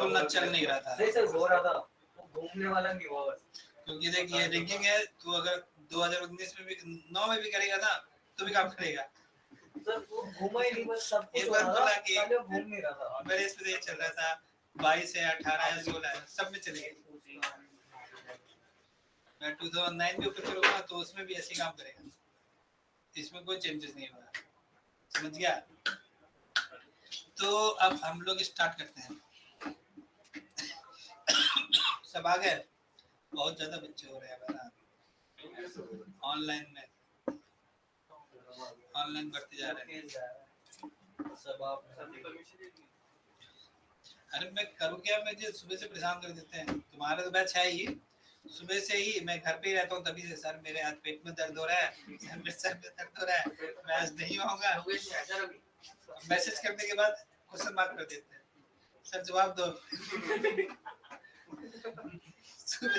बिल्कुल ना चल नहीं रहा था। नहीं सर हो रहा था, वो घूमने वाला नहीं हुआ बस। क्योंकि देखिए रिगिंग है, तो अगर 2019 में भी 9 में भी करेगा ना तो भी काम करेगा। सर वो घूमा ही नहीं, बस सब कुछ एक हो बार रहा बोला था, कि खाली वो घूम नहीं रहा था। मेरे इस पे चल रहा था 22 है, 18 है, 16 है, सब में चलेगा। मैं 2009 के ऊपर करूँगा तो उसमें भी ऐसे काम करेगा, इसमें कोई चेंजेस नहीं होगा, समझ गया। तो अब हम लोग स्टार्ट करते हैं। सब आ गए, बहुत ज्यादा बच्चे हो रहे हैं ना ऑनलाइन में, ऑनलाइन बढ़ते जा रहे हैं सब। आप अरे मैं करूँ क्या, मुझे सुबह से परेशान कर देते हैं। तुम्हारा तो बैच है ही, सुबह से ही मैं घर पे ही रहता हूँ, तभी से सर मेरे हाथ पेट में दर्द हो रहा है, सर मेरे सर में दर्द हो रहा है, मैं आज नहीं आऊँगा। मैसेज करने के बाद क्वेश्चन मार्क कर देते हैं, सर जवाब दो। सुबह सुबह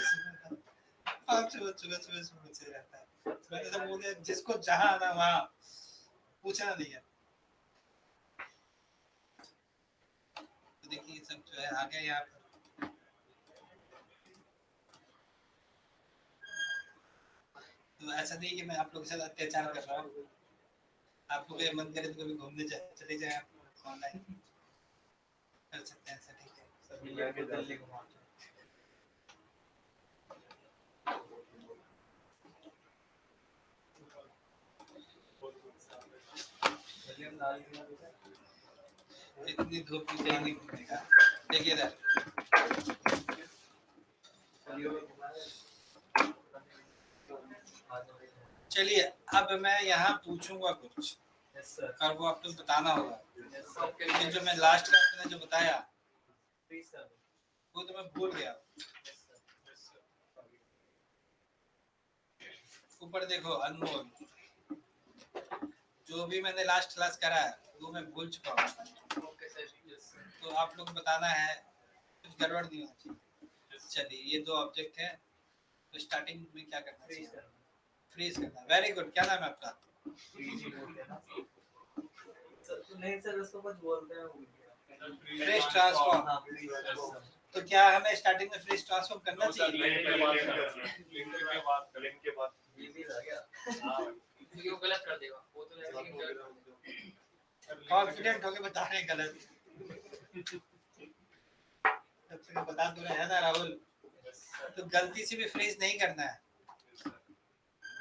5 सुबह पूछे रहता है। मैंने तो बोल दिया जिसको जहाँ आना वहाँ पूछना नहीं है। तो देखिए सब जो है आ गया यहाँ पर। तो ऐसा नहीं कि मैं आप लोगों के साथ अत्याचार कर रहा हूँ, आप लोग मन करे तो कभी घूमने चले जाए, ऑनलाइन कर सकते हैं, ऐसा ठीक है। सभी लेके दिल्ली घुमा इतनी धूप में कहीं नहीं घूमने का। देखिए इधर चलिए, अब मैं यहाँ पूछूंगा कुछ और वो आपको बताना होगा। लेकिन जो मैं लास्ट क्लास में जो बताया वो तो मैं भूल गया। ऊपर देखो अनमोल, जो भी मैंने लास्ट क्लास करा है वो मैं भूल चुका हूँ। तो आप लोग बताना है, कुछ गड़बड़ नहीं होना चाहिए। चलिए ये 2 ऑब्जेक्ट है, तो स्टार्टिंग में क्या करना चाहिए? फ्रीज करना। वेरी गुड, क्या नाम है आपका? नहीं सर उसको कुछ बोलते हैं फ्रीज ट्रांसफॉर्म। तो क्या हमें स्टार्टिंग में फ्रीज ट्रांसफॉर्म करना चाहिए? लिंक के बाद ये भी आ गया। हां क्योंकि वो गलत कर देगा, वो तो कॉन्फिडेंट होके बता रहे हैं गलत। तब से बता दो है ना राहुल। तो गलती से भी फ्रीज नहीं करना है।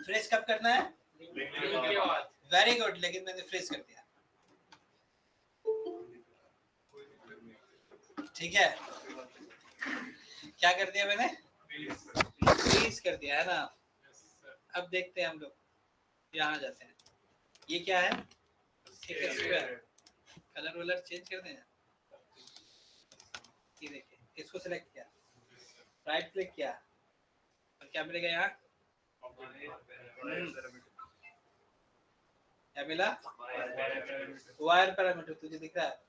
फ्रीज कब करना है? वेरी गुड, लेकिन मैंने फ्रीज कर दिया, ठीक है। क्या कर दिया मैंने? फ्रीज कर दिया है ना। अब देखते हैं हम लोग, यहाँ जाते हैं। ये क्या है? स्क्वायर। कलर वलर चेंज कर दें। ये देखिए, इसको सिलेक्ट किया, राइट क्लिक किया और क्या मिलेगा यहाँ? क्या मिला? Wire parameter. तुझे दिख रहा है?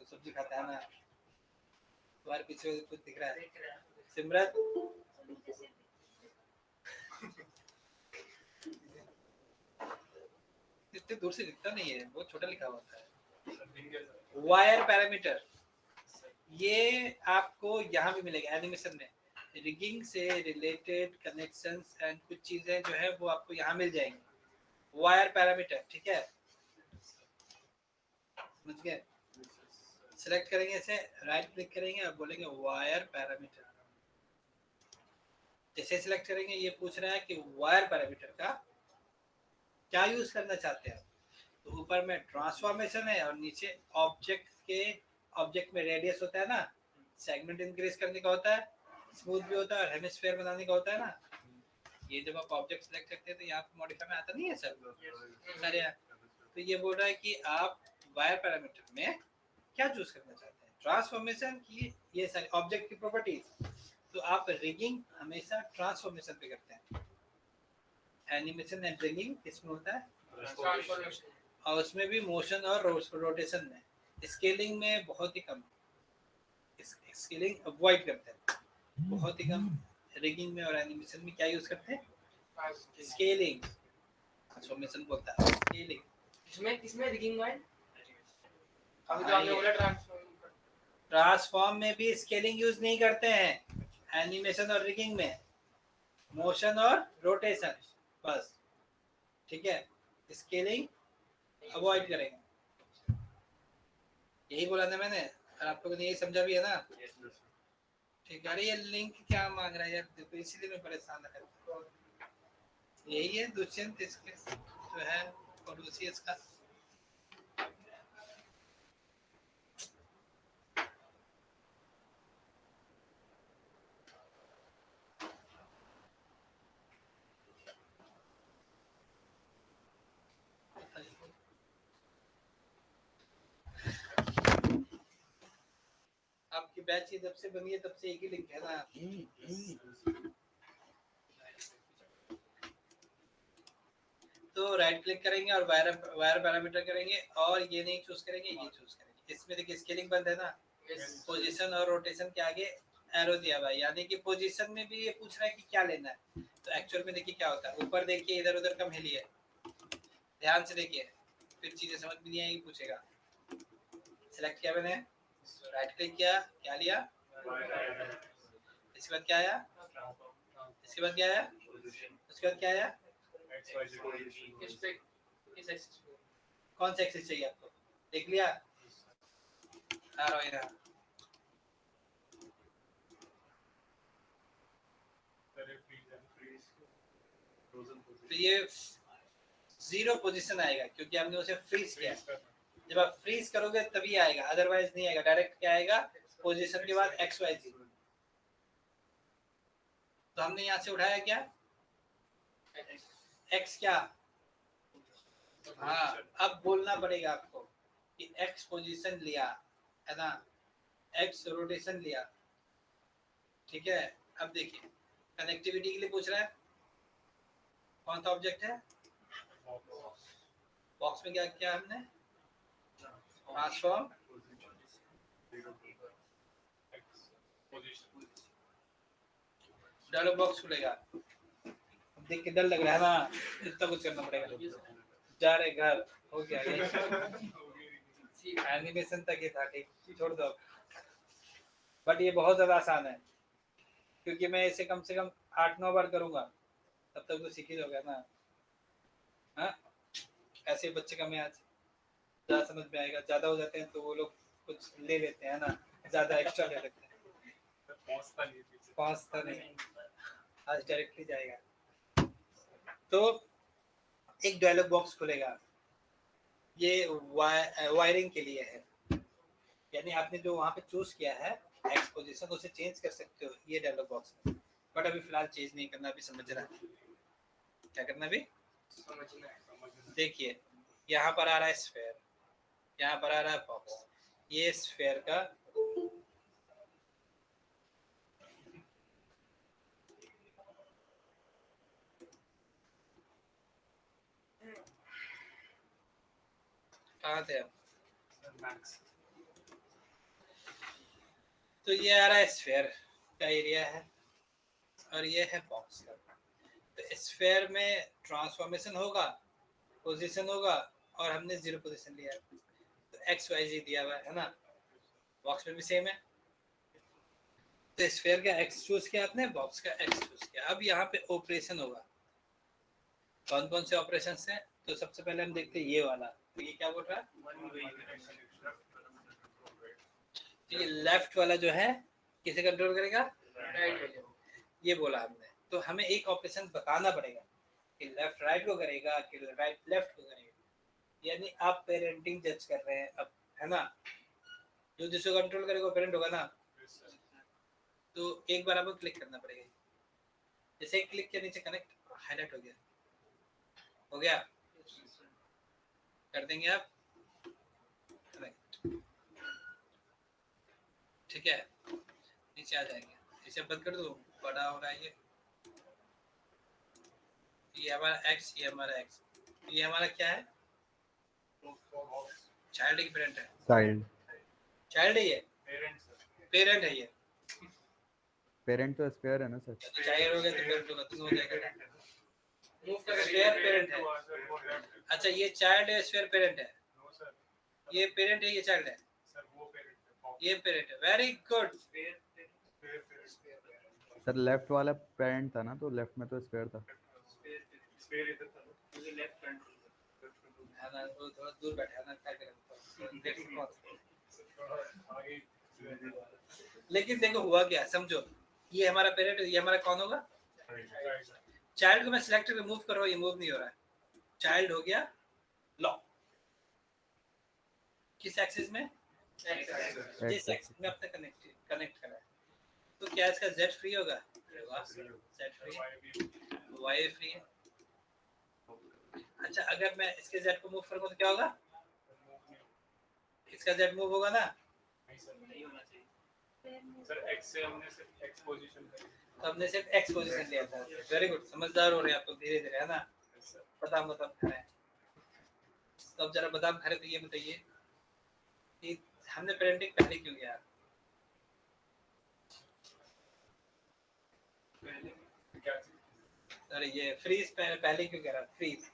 तो सब्जी खाता है ना, तुम्हारे पीछे कुछ दिख रहा है? सिमरत इतने दूर से दिखता नहीं है, बहुत छोटा लिखा हुआ है। वायर पैरामीटर ये आपको यहाँ भी मिलेगा एनिमेशन में। रिगिंग से रिलेटेड कनेक्शंस एंड कुछ चीजें जो है वो आपको यहाँ मिल जाएंगी। वायर पैरामीटर, ठीक है, समझ गए? सिलेक्ट करेंगे इसे, राइट क्लिक करेंगे और बोलेंगे वायर पैरामीटर। जैसे सिलेक्ट करेंगे ये पूछ रहा है कि वायर पैरामीटर का क्या यूज करना चाहते हैं। तो ऊपर में ट्रांसफॉर्मेशन है और नीचे ऑब्जेक्ट में रेडियस होता है ना, सेगमेंट इंक्रीज करने का होता है, स्मूथ भी होता है और हेमिस्फीयर बनाने का होता है ना। ये जब आप ऑब्जेक्ट सेलेक्ट करते हैं तो यहाँ पे मॉडिफाई में आता नहीं है सर सारे। तो ये बोल रहा है कि आप वायर पैरामीटर में क्या चूज करना चाहते हैं, ट्रांसफॉर्मेशन की ये सारी ऑब्जेक्ट की प्रॉपर्टीज। तो आप रिगिंग हमेशा ट्रांसफॉर्मेशन पे करते हैं। एनिमेशन एंड रिगिंग किसमें होता है? और उसमें भी मोशन और रोटेशन में। स्केलिंग में बहुत ही कम, स्केलिंग अवॉइड करते हैं बहुत ही कम। रिगिंग में और एनिमेशन में क्या यूज करते हैं? स्केलिंग। ट्रांसफॉर्मेशन बोलता है स्केलिंग। इसमें रिगिंग में अभी तो हमने बोला ट्रांसफॉर्म। ट्रांसफॉर्म में भी स्केलिंग यूज नहीं करते हैं, एनिमेशन और रिगिंग में मोशन और रोटेशन बस, ठीक है, स्केलिंग अवॉइड करेंगे। यही बोला था मैंने, और आप लोगों ने यही समझा भी है ना। ठीक है, अरे ये लिंक क्या मांग रहा है यार, देखो इसीलिए मैं परेशान रहता हूँ। यही है दुष्यंत, इसके जो है पड़ोसी इसका। आपकी बैच जब से बनी है तब से एक ही लिंक है ना। तो राइट क्लिक करेंगे और वायर पैरामीटर करेंगे और ये नहीं चूज करेंगे, ये चूज करेंगे। इसमें देखिए स्केलिंग बंद है ना, पोजीशन और रोटेशन के आगे एरो दिया हुआ है, यानी कि पोजीशन में भी ये पूछ रहा है कि क्या लेना है। तो एक्चुअल में देखिए क्या होता है, ऊपर देखिए इधर उधर कम हिली है, ध्यान से देखिए, फिर चीजें समझ में नहीं आएगी, पूछेगा। सिलेक्ट किया मैंने, राइट क्लिक किया, क्या लिया, इसके बाद क्या आया, इसके बाद क्या आया, उसके बाद क्या आया, कौन सा एक्सेस चाहिए आपको, देख लिया, आ रहा है यहाँ। तो ये 0 पोजीशन आएगा क्योंकि हमने उसे फ्रीज किया। जब आप फ्रीज करोगे तभी आएगा, अदरवाइज नहीं आएगा। डायरेक्ट क्या आएगा, पोजीशन के बाद XYZ। तो हमने यहाँ से उठाया क्या, X क्या, हाँ, अब बोलना पड़ेगा आपको कि X पोजीशन लिया है ना, X रोटेशन लिया, ठीक है। अब देखिए कनेक्टिविटी के लिए पूछ रहा है, कौन सा ऑब्जेक्ट है, बॉक्स में क्या किया हमने, ट्रांसफॉर्म, डायलॉग बॉक्स खुलेगा, देख के डर लग रहा है ना, इतना कुछ करना पड़ेगा। जा रहे घर, हो गया एनिमेशन तक ही था, ठीक, छोड़ दो। बट ये बहुत ज़्यादा आसान है क्योंकि मैं इसे कम से कम 8-9 बार करूँगा, तब तक तो सीख ही जाओगे ना। हाँ, ऐसे बच्चे का मैं आज ज़्यादा समझ में आएगा, ज़्यादा हो जाते हैं तो वो लोग कुछ ले लेते हैं ना, ज़्यादा एक्स्ट्रा ले लेते हैं। पहुँचता नहीं, आज डायरेक्टली जाएगा। तो एक डायलॉग बॉक्स खुलेगा, ये वायरिंग के लिए है, यानी आपने जो वहाँ पे चूज किया है एक्स पोजीशन, उसे चेंज कर सकते हो ये डायलॉग बॉक्स में। बट अभी फिलहाल चेंज नहीं करना, अभी समझना है क्या करना, अभी समझना है। देखिए यहाँ पर आ रहा है स्फेयर, यहाँ पर आ रहा है बॉक्स, ये स्फेयर का कहाँ थे हम, तो ये आ रहा है स्फेयर का एरिया है और ये है बॉक्स का। तो स्फेयर में ट्रांसफॉर्मेशन होगा, पोजीशन होगा, और हमने 0 पोजीशन लिया है तो XYZ दिया हुआ है ना, बॉक्स में भी सेम है। तो स्फेयर का X चूज किया आपने, बॉक्स का X चूज किया। अब यहाँ पे ऑपरेशन होगा, कौन कौन से ऑपरेशन हैं, तो सबसे पहले हम देखते हैं ये वाला, तो ये क्या बोल रहा है, तो ये लेफ्ट वाला जो है किसे कंट्रोल करेगा, राइट, ये बोला हमने। तो हमें एक ऑपरेशन बताना पड़ेगा कि लेफ्ट राइट को करेगा कि राइट लेफ्ट को करेगा, यानी आप पेरेंटिंग जज कर रहे हैं अब, है ना, जो जिसको कंट्रोल करेगा पेरेंट होगा ना। तो एक बार आपको क्लिक करना पड़ेगा, जैसे क्लिक के नीचे कनेक्ट हाईलाइट हो गया, हो गया, कर देंगे आप कनेक्ट, ठीक है, नीचे आ जाएंगे। इसे बंद कर दो, बड़ा हो रहा है ये हमारा X, ये हमारा X, ये हमारा क्या है, चाइल्ड की पेरेंट है, चाइल्ड है ये, पेरेंट है ये, पेरेंट तो स्पेयर है ना सर, तो चाइल्ड हो गया तो पेरेंट होगा, तो हो जाएगा मूव कर, स्फीयर पेरेंट है। अच्छा ये चाइल्ड है, स्फीयर पेरेंट है, ये पेरेंट है, ये चाइल्ड है, ये पेरेंट है, वेरी गुड। सर लेफ्ट वाला पेरेंट था ना, तो लेफ्ट में तो स्क्वायर था। स्फीयर इधर था क्योंकि लेफ्ट कंट्रोल है ना, वो थोड़ा दूर बैठा है ना, क्या करें आगे। लेकिन देखो हुआ क्या, समझो, ये हमारा पेरेंट, ये हमारा कौन होगा, चाइल्ड को मैं सिलेक्ट करके मूव कर रहा हूँ, ये मूव नहीं हो रहा है, चाइल्ड हो गया लॉक, किस एक्सिस में, जिस एक्सिस में अपने कनेक्ट करा है। तो क्या इसका जेड फ्री होगा, जेड फ्री, वाई फ्री है। अच्छा अगर मैं इसके जेड को मूव करूंगा तो क्या होगा, इसका जेड मूव होगा ना, नहीं होना चाहिए सर, एक्स से हमने सिर्फ एक्स पोजीशन करी, तो हमने सिर्फ एक्स पोजीशन लिया था। वेरी गुड, समझदार हो रहे हैं आप लोग धीरे धीरे, है ना। बादाम बादाम खा रहे हैं, तो अब जरा बादाम खा रहे तो ये बताइए कि हमने पेरेंटिंग पहले क्यों किया, क्या अरे ये फ्रीज पहले क्यों करा, फ्रीज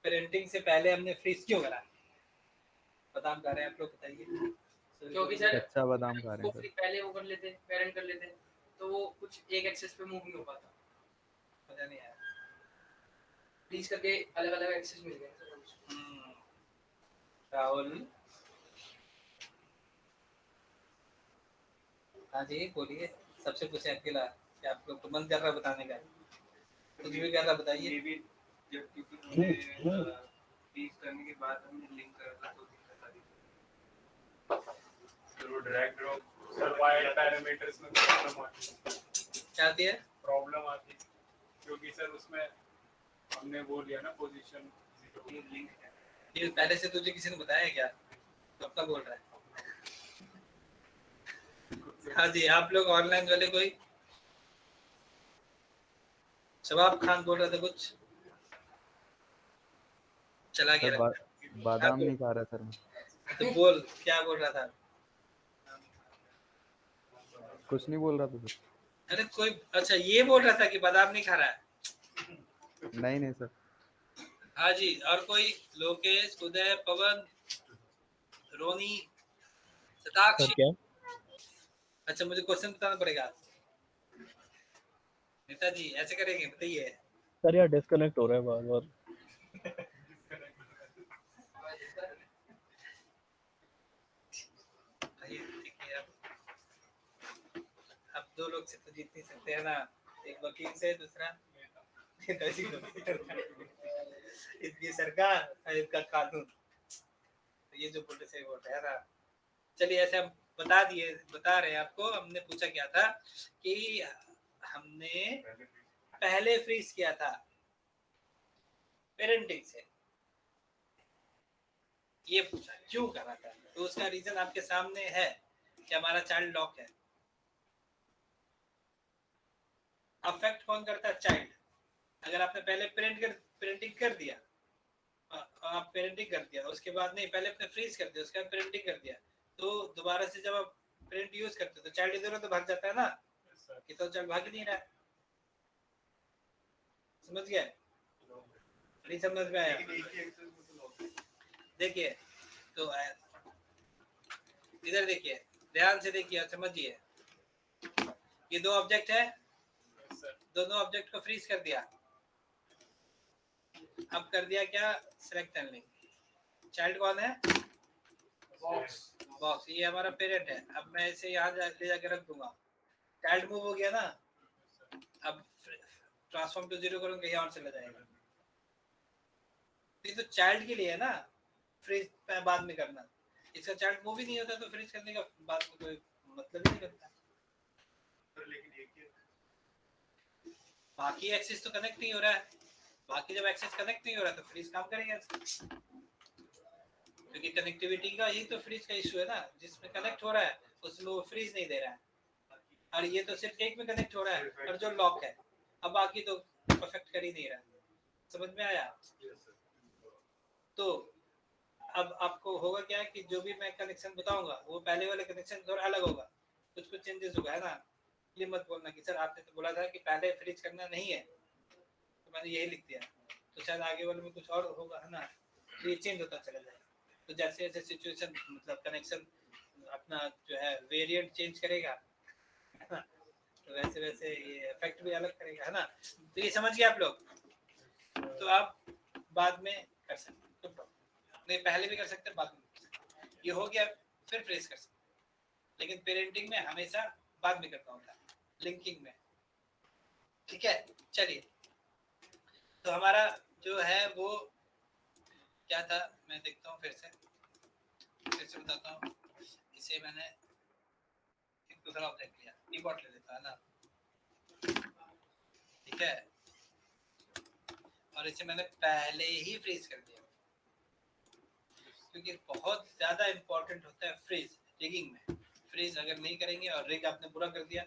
पेरेंटिंग से पहले हमने फ्रीज क्यों करा, बादाम खा रहे हैं आप लोग, बताइए। क्योंकि सर कच्चा बादाम खा रहे हैं वो सर। पहले वो कर लेते, पेरेंट कर लेते, तो वो कुछ एक एक्सेस पे मूव नहीं हो पाता, मजा नहीं आया। प्लीज करके अलग अलग एक्सेस मिल गए सर हमको। राहुल, हाँ जी बोलिए, सबसे पूछे अकेला, क्या आप लोग को मन कर रहा है बताने का, कुछ भी कर रहा बताइए। ये भी जब क्योंकि हमने फ्रीज करने के बाद हमने लिंक करा था तो दिक्कत आ रही थी, तो वो ड्रैग ड्रॉप सर वाई पैरामीटर्स में प्रॉब्लम आती है, क्या आती है, प्रॉब्लम आती है क्योंकि सर उसमें हमने वो लिया ना पोजीशन 0 लिंक है। ये पहले से तुझे किसी ने बताया क्या, तो अपना बोल रहा है। हाँ जी, आप लोग ऑनलाइन वाले कोई, शबाब खान बोल रहा था कुछ, चला सर गया। बादाम नहीं खा रहा सर मैं। तो बोल क्या बोल रहा था, कुछ नहीं बोल रहा था सर। अरे कोई, अच्छा ये बोल रहा था कि बादाम नहीं खा रहा है। नहीं नहीं सर। हाँ जी, और कोई, लोकेश, उदय, पवन, रोनी, सर शताक्षी। क्या अच्छा मुझे क्वेश्चन बताना पड़ेगा, नेताजी ऐसे करेंगे, बताइए। सर, यार डिस्कनेक्ट हो रहा है बार बार। भाई ठीक है, अब दो लोग से तो जीत नहीं सकते है ना, एक वकील से, दूसरा नेताजी को। इतनी सरकार और इनका कानून, तो ये जो बोल रहे बोल रहे हैं ना। चलिए ऐसे हम बता रहे हैं आपको, हमने पूछा क्या था कि हमने पहले फ्रीज किया था पेरेंटिंग से, ये पूछा क्यों करा था, तो उसका रीजन आपके सामने है कि हमारा चाइल्ड लॉक है। अफेक्ट कौन करता है, चाइल्ड। अगर आपने पहले पेरेंटिंग कर दिया, आप पेरेंटिंग कर दिया, उसके बाद नहीं, पहले आपने फ्रीज कर दिया, उसके बाद पेरेंटिंग कर दिया, तो दोबारा से जब आप पेरेंट यूज करते हो तो चाइल्ड इधर तो भाग जाता है ना, कि तो चाइल्ड भाग ही नहीं रहा है। समझ गए, नहीं समझ में आया, देखिए तो इधर देखिए, ध्यान से देखिए और समझिए, ये दो ऑब्जेक्ट है, दोनों ऑब्जेक्ट को फ्रीज कर दिया, अब कर दिया क्या, सिलेक्ट एंड लिंक। चाइल्ड कौन है, बॉक्स, ये हमारा पेरेंट है। अब मैं इसे यहाँ ले जाकर रख दूंगा, चाइल्ड मूव हो गया ना, अब ट्रांसफॉर्म टू 0 करूँ, कहीं और चला जाएगा। ये तो चाइल्ड के लिए है ना, फ्रीज बाद में करना, इसका चाइल्ड मूव ही नहीं होता तो फ्रीज करने का बाद में कोई मतलब ही नहीं बनता। बाकी एक्सिस तो कनेक्ट नहीं हो रहा है, बाकी जब एक्सिस कनेक्ट नहीं हो रहा तो फ्रीज काम करेगा, क्योंकि कनेक्टिविटी का ही तो फ्रीज का इशू है ना, जिसमें कनेक्ट हो रहा है उसमें वो फ्रीज नहीं दे रहा है, और ये तो सिर्फ एक में कनेक्ट हो रहा है और जो लॉक है, अब बाकी तो परफेक्ट कर ही नहीं रहा। समझ में आया। तो अब आपको होगा क्या कि जो भी मैं कनेक्शन बताऊंगा वो पहले वाले कनेक्शन थोड़ा अलग होगा, कुछ कुछ चेंजेस होगा, है ना। ये मत बोलना कि सर आपने तो बोला था कि पहले फ्रीज करना नहीं है, तो मैंने यही लिख दिया, तो शायद आगे वाले में कुछ और होगा, है ना, तो ये चेंज होता चला जाएगा। तो जैसे जैसे सिचुएशन, मतलब कनेक्शन अपना जो है वेरिएंट चेंज करेगा, है ना, तो वैसे वैसे ये इफेक्ट भी अलग करेगा, है ना। तो ये समझ गए आप लोग। तो आप बाद में कर सकते हैं, तो नहीं पहले भी कर सकते हैं, बाद में कर सकते हैं। ये हो गया, फिर फ्रेज कर सकते हैं, लेकिन पेरेंटिंग में हमेशा बाद में करना होता है, लिंकिंग में। ठीक है, चलिए। तो हमारा जो है वो क्या था, मैं देखता हूँ फिर से बताता हूँ। इसे मैंने एक दूसरा ऑब्जेक्ट लिया, कीबोर्ड ले लेता है ना, ठीक है, और इसे मैंने पहले ही फ्रीज कर दिया, क्योंकि बहुत ज्यादा इंपॉर्टेंट होता है फ्रीज रिगिंग में। फ्रीज अगर नहीं करेंगे और रिग आपने पूरा कर दिया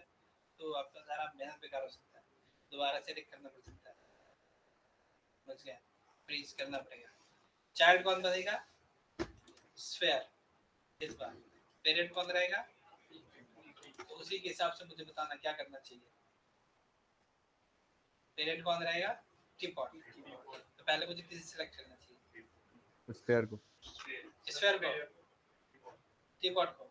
तो आपका सारा मेहनत बेकार हो सकता है, दोबारा से रिग करना पड़ सकता है, समझ गया। फ्रीज करना पड़ेगा। चाइल्ड कौन बनेगा, स्फेयर, इस बार पेरेंट कौन रहेगा, तो उसी के हिसाब से मुझे बताना क्या करना चाहिए। पेरेंट कौन रहेगा, टीपॉट, तो पहले मुझे किसे सिलेक्ट करना चाहिए, स्फेयर को, स्फेयर को, टीपॉट को,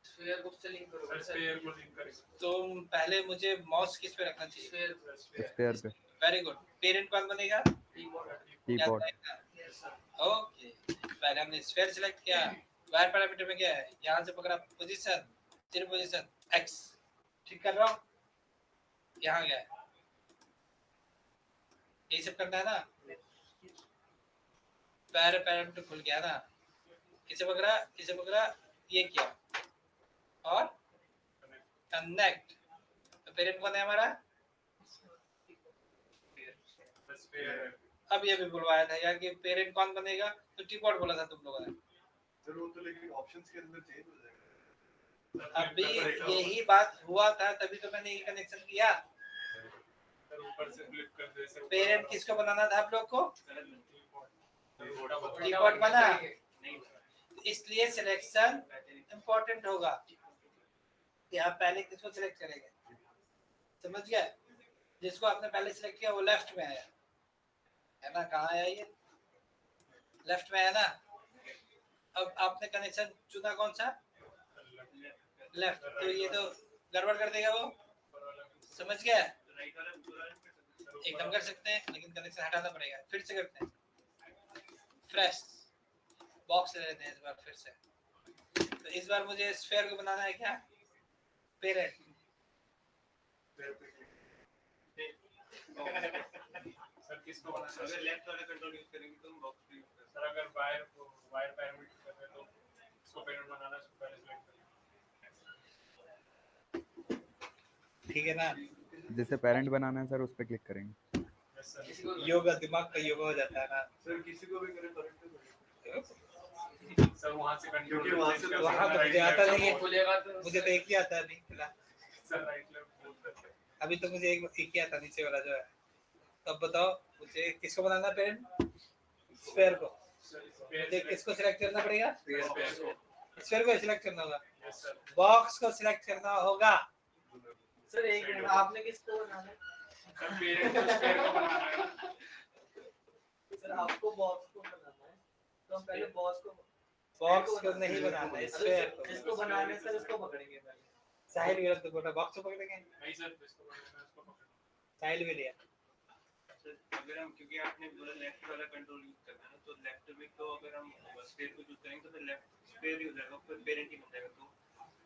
स्फीयर को से लिंक करो, स्फीयर को लिंक करें। तो पहले मुझे माउस किस पे रखना चाहिए, स्फेयर पे, वेरी गुड। पेरेंट कौन बनेगा, टीपॉट, ओके, पहले हमने स्फीयर सिलेक्ट किया, वायर पैरामीटर में क्या है, यहाँ से पकड़ा पोजीशन, जीरो पोजीशन एक्स, ठीक कर रहा हूँ, यहाँ गया, यही सब करना है ना। वायर पैरामीटर खुल गया ना, इसे पकड़ा, ये किया और कनेक्ट, तो पेरेंट कौन है हमारा, अब ये भी बुलवाया था यार कि पेरेंट कौन बनेगा, तो टीपॉट बोला था तुम लोगों ने। सर वो तो लेकिन ऑप्शंस के अंदर चेंज हो जाएगा। अभी यही बात हुआ था, तभी तो मैंने ये कनेक्शन किया। ऊपर से फ्लिप कर दे सर। पेरेंट किसको बनाना था आप लोग को, टीपॉट बना, इसलिए सिलेक्शन इंपॉर्टेंट होगा कि आप पहले किसको सिलेक्ट करेंगे, समझ गए। जिसको आपने पहले सिलेक्ट किया वो लेफ्ट में आया है ना, कहाँ आया ये, लेफ्ट में है ना। अब आपने कनेक्शन चुना कौन सा, लेफ्ट, तो ये तो गड़बड़ कर देगा वो, समझ गया। एकदम कर सकते हैं लेकिन कनेक्शन हटाना पड़ेगा, फिर से करते हैं, फ्रेश बॉक्स ले लेते हैं इस बार फिर से। तो इस बार मुझे स्फीयर को बनाना है क्या, पेरेंट, सर किसको बनाना है, अगर लेफ्ट वाला कंट्रोल यूज करेंगे तो बॉक्स यूज कर सर। अगर वायर पैरामीटर कर रहे तो इसको पेरेंट बनाना है, इसको पहले सिलेक्ट करना, ठीक है ना। जिसे पेरेंट बनाना है सर उस पे क्लिक करेंगे। Yes sir. योगा दिमाग का योगा हो जाता है ना सर किसी को भी करे करंट सर वहां से क्योंकि वहाँ से वहाँ तो मुझे आता नहीं है, खुलेगा तो मुझे तो एक ही आता है, नहीं खिला सर राइट लेफ्ट बोलते हैं। अभी तो मुझे एक ही आता नीचे वाला जो है। तब बताओ मुझे किसको बनाना है पेरेंट, स्फीयर को, मुझे किसको सिलेक्ट करना पड़ेगा, स्फीयर को सिलेक्ट करना होगा, यस सर। बॉक्स को सिलेक्ट करना होगा। सर एक मिनट, आपने किसको बनाना है, सर पेरेंट को स्फीयर को बनाना है। सर आपको बॉक्स को बनाना है, तो हम पहले बॉक्स को नहीं बनाना है, स्फीयर को। इसको बनाना है सर, इसको पकड़ेंगे पहले। साहिल गलत तो बोला, बॉक्स को पकड़ेंगे, नहीं सर इसको बनाना है, इसको पकड़ना साहिल भी लिया। अगर हम, क्योंकि आपने बोला लेफ्ट वाला कंट्रोल यूज करना है, तो लेफ्ट में तो अगर हम स्फीयर को यूज करेंगे तो फिर लेफ्ट स्फीयर ही हो जाएगा, फिर पेरेंट ही हो जाएगा, तो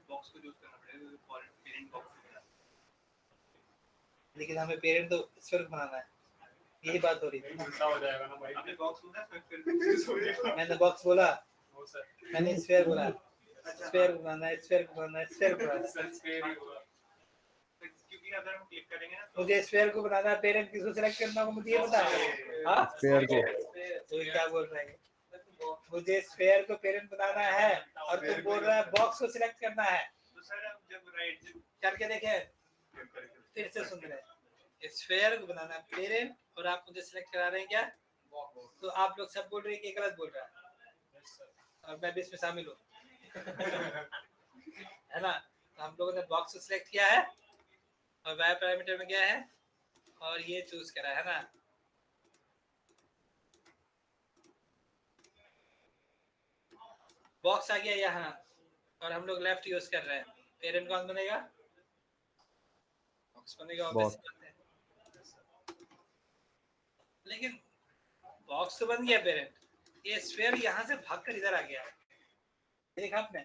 बॉक्स को यूज करना पड़ेगा, क्योंकि पेरेंट बॉक्स को बनाना है। लेकिन हमें पेरेंट तो स्फीयर को बनाना है, यही बात हो रही है। थी। उल्टा हो जाएगा ना भाई। आपने बॉक्स बोला फिर कंफ्यूज हो गया। मैंने बॉक्स बोला, वो सर मैंने स्फीयर बोला, स्फीयर को बनाना है, स्फीयर को बनाना है, स्फीयर को बनाना है। सर स्फीयर ही होगा। क्योंकि अगर हम क्लिक करेंगे ना तो मुझे स्फीयर को बनाना है, पेरेंट किसको सिलेक्ट करना होगा मुझे ये बता। हाँ, स्फेयर को, तो क्या बोल रहे हैं, मुझे स्फीयर को पेरेंट बनाना है और तू बोल रहा है बॉक्स को सिलेक्ट करना है। तो सर हम जब राइट करके देखें, फिर से सुन रहे हैं, स्फीयर को बनाना है पेरेंट और आप मुझे सिलेक्ट करा रहे हैं क्या, तो आप लोग सब बोल रहे हैं कि गलत बोल रहा है यस सर। और मैं भी इसमें शामिल हूँ है ना। तो हम लोगों ने बॉक्स को सिलेक्ट किया है और वायर पैरामीटर में गया है और ये चूज करा है ना। बॉक्स आ गया यहाँ, और हम लोग लेफ्ट यूज कर रहे हैं, पेरेंट कौन बनेगा? बॉक्स बनेगा Box. ऑब्वियसली। लेकिन बॉक्स तो बन गया पेरेंट, ये स्फीयर यहाँ से भागकर इधर आ गया, देखा आपने?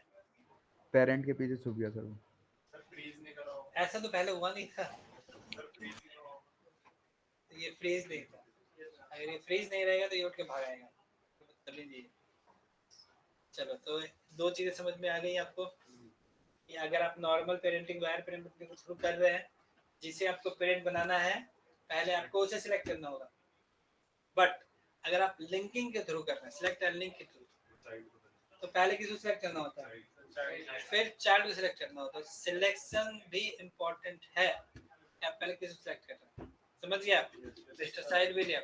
पेरेंट के पीछे छुप गया सर वो। सर फ्रीज नहीं करा होगा। ऐसा तो पहले हुआ नहीं था, सर फ्रीज नहीं करा होगा। ये फ्रीज नहीं था। अगर ये फ्रीज नहीं रहेगा तो ये उठ के भागाएगा, तो मतलब लीजिए। चलो, तो दो चीजें समझ में आ गई आपको कि अगर आप नॉर्मल पेरेंटिंग वायर पेरेंटिंग को शुरू कर रहे हैं, जिसे आपको पेरेंट बनाना है, पहले आपको उसे सिलेक्ट करना होगा। बट अगर आप लिंकिंग के थ्रू कर रहे हैं, सिलेक्ट एंड लिंक के थ्रू, तो पहले किसको सिलेक्ट करना होता है? फिर चाइल्ड को सिलेक्ट करना होता है। सिलेक्शन भी इम्पोर्टेंट है कि आप पहले किसको सिलेक्ट कर रहे हैं। समझ गए आप मिस्टर साहिल विलियम?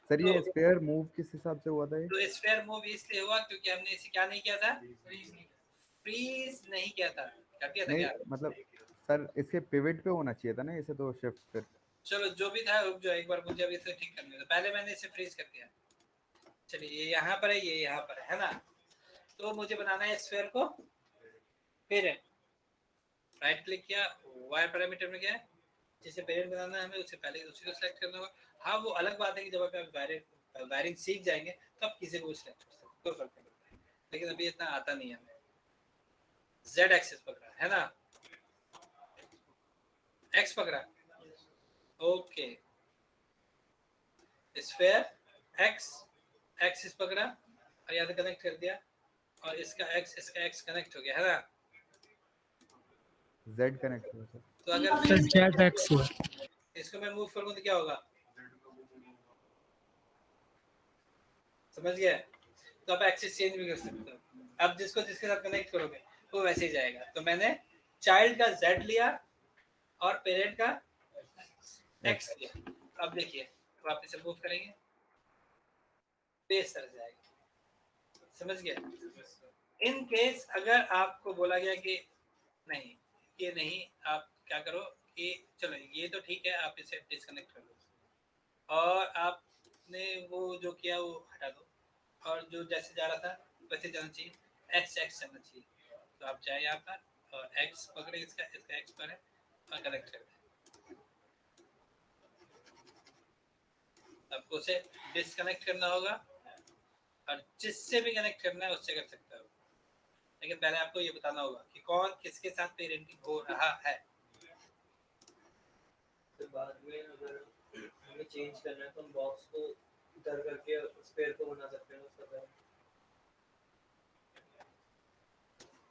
सर ये तो- स्पेयर मूव किस हिसाब से हुआ था ये? तो स्फीयर मूव इसलिए हुआ क्योंकि हमने इसे क्या नहीं किया था? फ्रीज नहीं किया था। कर दिया था नहीं क्या? मतलब सर इसके पिवट पे होना चाहिए था ना, इसे तो शिफ्ट फिर। चलो जो भी था, रुक जाओ एक बार, मुझे अभी इसे ठीक करने दो। पहले मैंने इसे फ्रीज कर दिया। चलिए, ये यहाँ पर है, ये यहाँ पर है ना? तो मुझे बनाना है स्फीयर को पेरेंट। राइट क्लिक किया, वायर पैरामीटर में गया, जिसे पेरेंट बनाना है हमें उससे पहले उसी को सिलेक्ट करना होगा। हाँ, वो अलग बात है कि जब आप वायरिंग सीख जाएंगे तो आप किसी को भी सिलेक्ट कर सकते हैं, कोई फर्क नहीं पड़ता है। लेकिन अभी इतना आता नहीं है हमें। जेड एक्सिस पकड़ा है ना, एक्स पकड़ा, ओके। स्फीयर एक्स एक्सिस पकड़ा और यहाँ से कनेक्ट कर दिया, और इसका एक्स कनेक्ट हो गया है ना? जेड कनेक्ट हुआ सर। तो अगर सर मैं जेड एक्स हुआ। इसको मैं मूव करूँ तो क्या होगा? समझ गए? तो आप एक्सिस चेंज भी कर सकते हो। अब जिसको जिसके साथ कनेक्ट करोगे वो वैसे ही जाएगा। तो मैंने चाइल्ड का जेड लिया और पेरेंट का एक्स लिया। अब देखिए, वापस से मूव करेंगे, पेज सर जाएगा। समझ गए? इन केस अगर आपको बोला गया कि नहीं, ये नहीं, आप क्या करो कि चलो ये तो ठीक है, आप इसे डिस्कनेक्ट कर लो और आपने वो जो किया वो हटा दो, और जो जैसे जा रहा था वैसे जाना चाहिए, एक्स एक्स जाना चाहिए। तो आप जाए यहाँ पर और एक्स पकड़े, इसका एक्स पर है और कनेक्ट कर दें। आपको उसे डिस्कनेक्ट करना होगा और जिससे भी कनेक्ट करना है उससे कर सकते हो, लेकिन पहले आपको ये बताना होगा कि कौन किसके साथ पेरेंटिंग हो रहा है। फिर बाद में अगर हमें चेंज करना है तो हम बॉक्स को इधर करके स्पेयर को बना सकते हैं उसका पहले।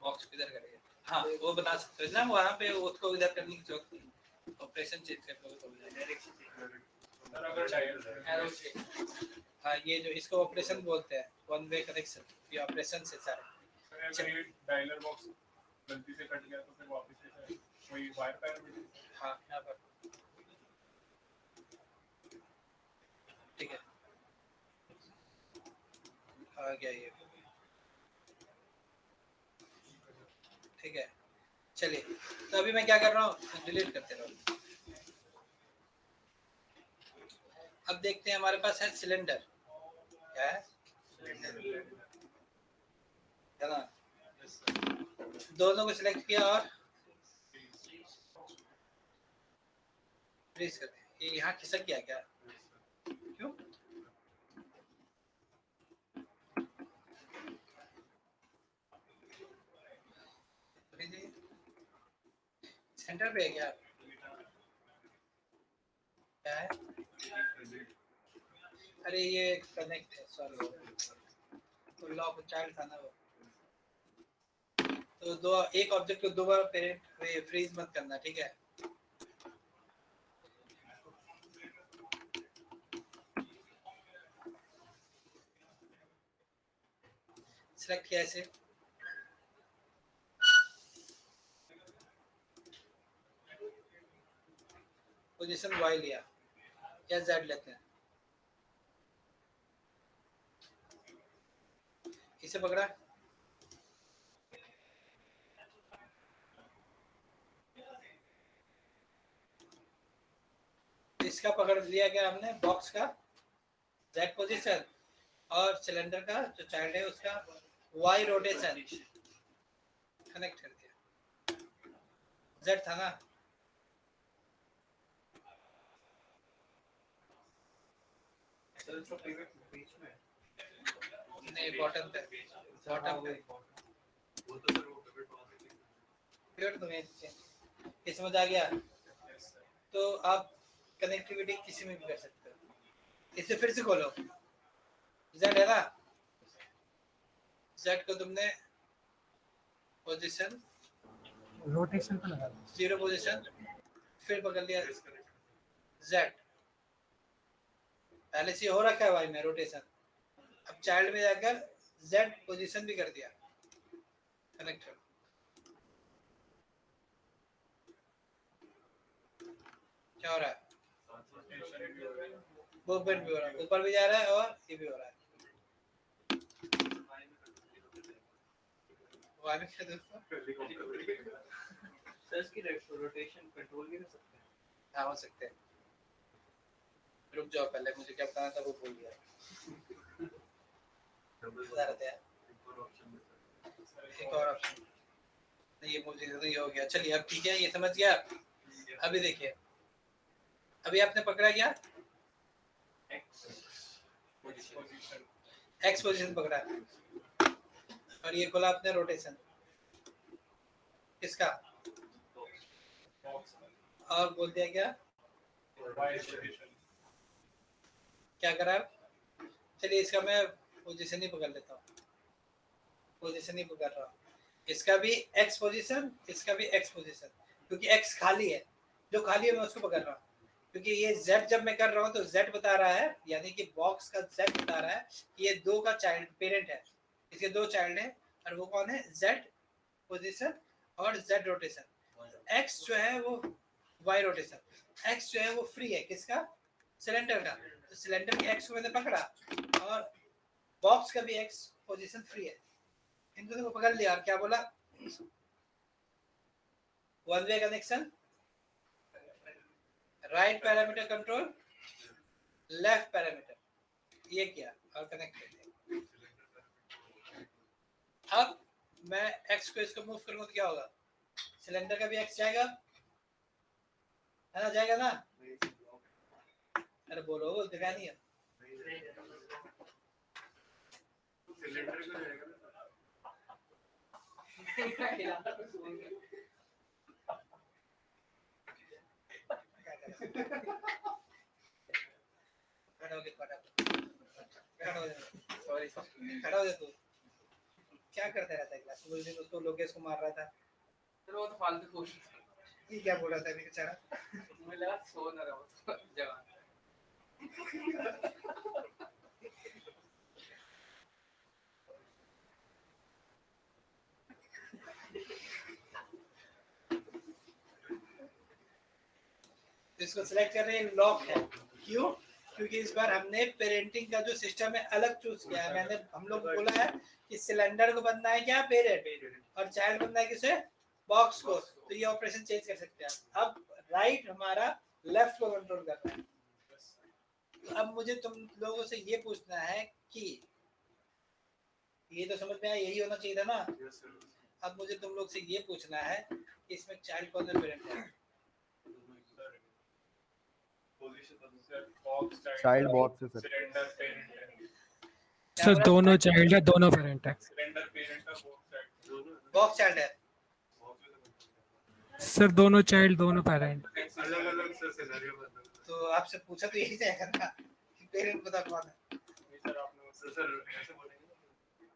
बॉक्स किधर करेंगे? हाँ, वो बता सकते हो ना, वहाँ पे उसको इधर करने की जरूरत नहीं, ऑपरेशन चेंज कर लो तो हो जाएगा। सर अगर डायल हाँ, ये जो इसको ऑपरेशन बोलते हैं, वन वे कनेक्शन, ये ऑपरेशन से सारे। अगर ये डायलर बॉक्स गलती से कट गया तो फिर वापस से कोई वायर पैरामीटर। हाँ, यहाँ पर ठीक है, आ गया ये, ठीक है। चलिए, तो अभी मैं क्या कर रहा हूँ, डिलीट करते रहो। अब देखते हैं, हमारे पास है सिलेंडर, क्या है? है ना? दोनों को सिलेक्ट किया और फ्रीज कर दिया। ये यहाँ खिसक गया क्या? क्यों? सेंटर पे है क्या? क्या है? अरे ये कनेक्ट है, सॉरी, तो लॉक चाइल्ड था ना वो। तो दो, एक ऑब्जेक्ट को दो बार पेरेंट फ्रीज मत करना, ठीक है? सिलेक्ट किया ऐसे, पोजीशन वाई लिया या जेड लेते हैं, इसे पकड़ा, इसका पकड़ लिया गया हमने, बॉक्स का जेड पोजीशन और सिलेंडर का जो चाइल्ड है उसका वाई रोटेशन। कनेक्ट कर दिया, z था ना, सर इसका पिवट बीच में नहीं बॉटम पे, बॉटम पे वो तो सर वो पिवट वहाँ पे नहीं। पिवट तो नहीं, ये समझ आ गया। तो आप कनेक्टिविटी किसी में भी कर सकते हो। इसे फिर से खोलो, z है ना, z को तुमने पोजीशन रोटेशन पे लगा दो। 0 पोजीशन, फिर पकड़ लिया z, पहले से हो रखा है y में रोटेशन, अब चाइल्ड में जाकर z पोजीशन भी कर दिया, कनेक्ट करो। क्या हो रहा है, मूवमेंट भी हो रहा है, ऊपर भी जा रहा है और ये भी हो रहा है। y में क्या दोस्तों, सर इसकी रोटेशन कंट्रोल भी कर सकते हैं। हाँ हो सकते हैं। रुक जाओ, पहले मुझे क्या बताना था वो भूल गया। बता रहे थे यार, एक और ऑप्शन नहीं, ये मुझे नहीं हो गया। चलिए अब ठीक है, ये समझ गया। अभी देखिए, अभी आपने पकड़ा क्या, एक्स पोजीशन पकड़ा और ये खोला आपने रोटेशन किसका, और बोल दिया क्या, क्या करा। चलिए इसका मैं पोजीशन ही पकड़ लेता हूँ, पोजीशन ही पकड़ रहा हूँ, इसका भी एक्स पोजीशन, इसका भी एक्स पोजीशन, क्योंकि एक्स खाली है, जो खाली है मैं उसको पकड़ रहा हूँ। क्योंकि ये z जब मैं कर रहा हूँ तो z बता रहा है, यानी कि बॉक्स का z बता रहा है कि ये दो का चाइल्ड पेरेंट है, इसके दो चाइल्ड है, और वो कौन है, z पोजीशन और z रोटेशन। x जो है वो y रोटेशन, x जो है वो फ्री है किसका, सिलेंडर का, तो सिलेंडर के x को मैंने पकड़ा और बॉक्स का भी x पोजीशन फ्री है, इन दोनों को पकड़ लिया और क्या बोला, one way connection, right parameter control, left parameter, ये किया और कनेक्ट कर दिया। अब मैं x को इसको मूव करूंगा तो क्या होगा, सिलेंडर का भी x जाएगा, है ना, जाएगा ना, अरे बोलो, वो दिखा नहीं है, सिलेंडर को जाएगा ना। खड़ा हो जा तू, क्या करता रहता है क्लास में, उस दिन उसको लोकेश को मार रहा था, फिर वो तो फालतू क्वेश्चन ये क्या बोल रहा था अभी बेचारा, मुझे लगा सो ना रहा हो जवान। इसको सिलेक्ट कर रहे हैं, लॉक है, क्यों, क्योंकि इस बार हमने पेरेंटिंग का जो सिस्टम है अलग चूज किया है। मैंने हम लोग को बोला है कि सिलेंडर को बनना है क्या, पेरेंट, और चाइल्ड बनना है किसे, बॉक्स को, तो ये ऑपरेशन चेंज कर सकते हैं। अब राइट हमारा लेफ्ट को कंट्रोल करता है। तो अब मुझे तुम लोगों से ये पूछना है कि ये तो समझ में आया, यही होना चाहिए था ना। अब मुझे तुम लोग से ये पूछना है कि इसमें चाइल्ड कौन है, पेरेंट है, चाइल्ड बॉक्स है सर। सिलेंडर पेरेंट है, सर दोनों चाइल्ड है, दोनों पेरेंट है। सिलेंडर पेरेंट का बॉक्स बॉक्स चाइल्ड है, सर दोनों चाइल्ड दोनों पेरेंट। अलग अलग सर सिनेरियो बदल। तो आपसे पूछा तो यही जाएगा ना कि पेरेंट बता कौन है। सर आपने सर ऐसे बोलेंगे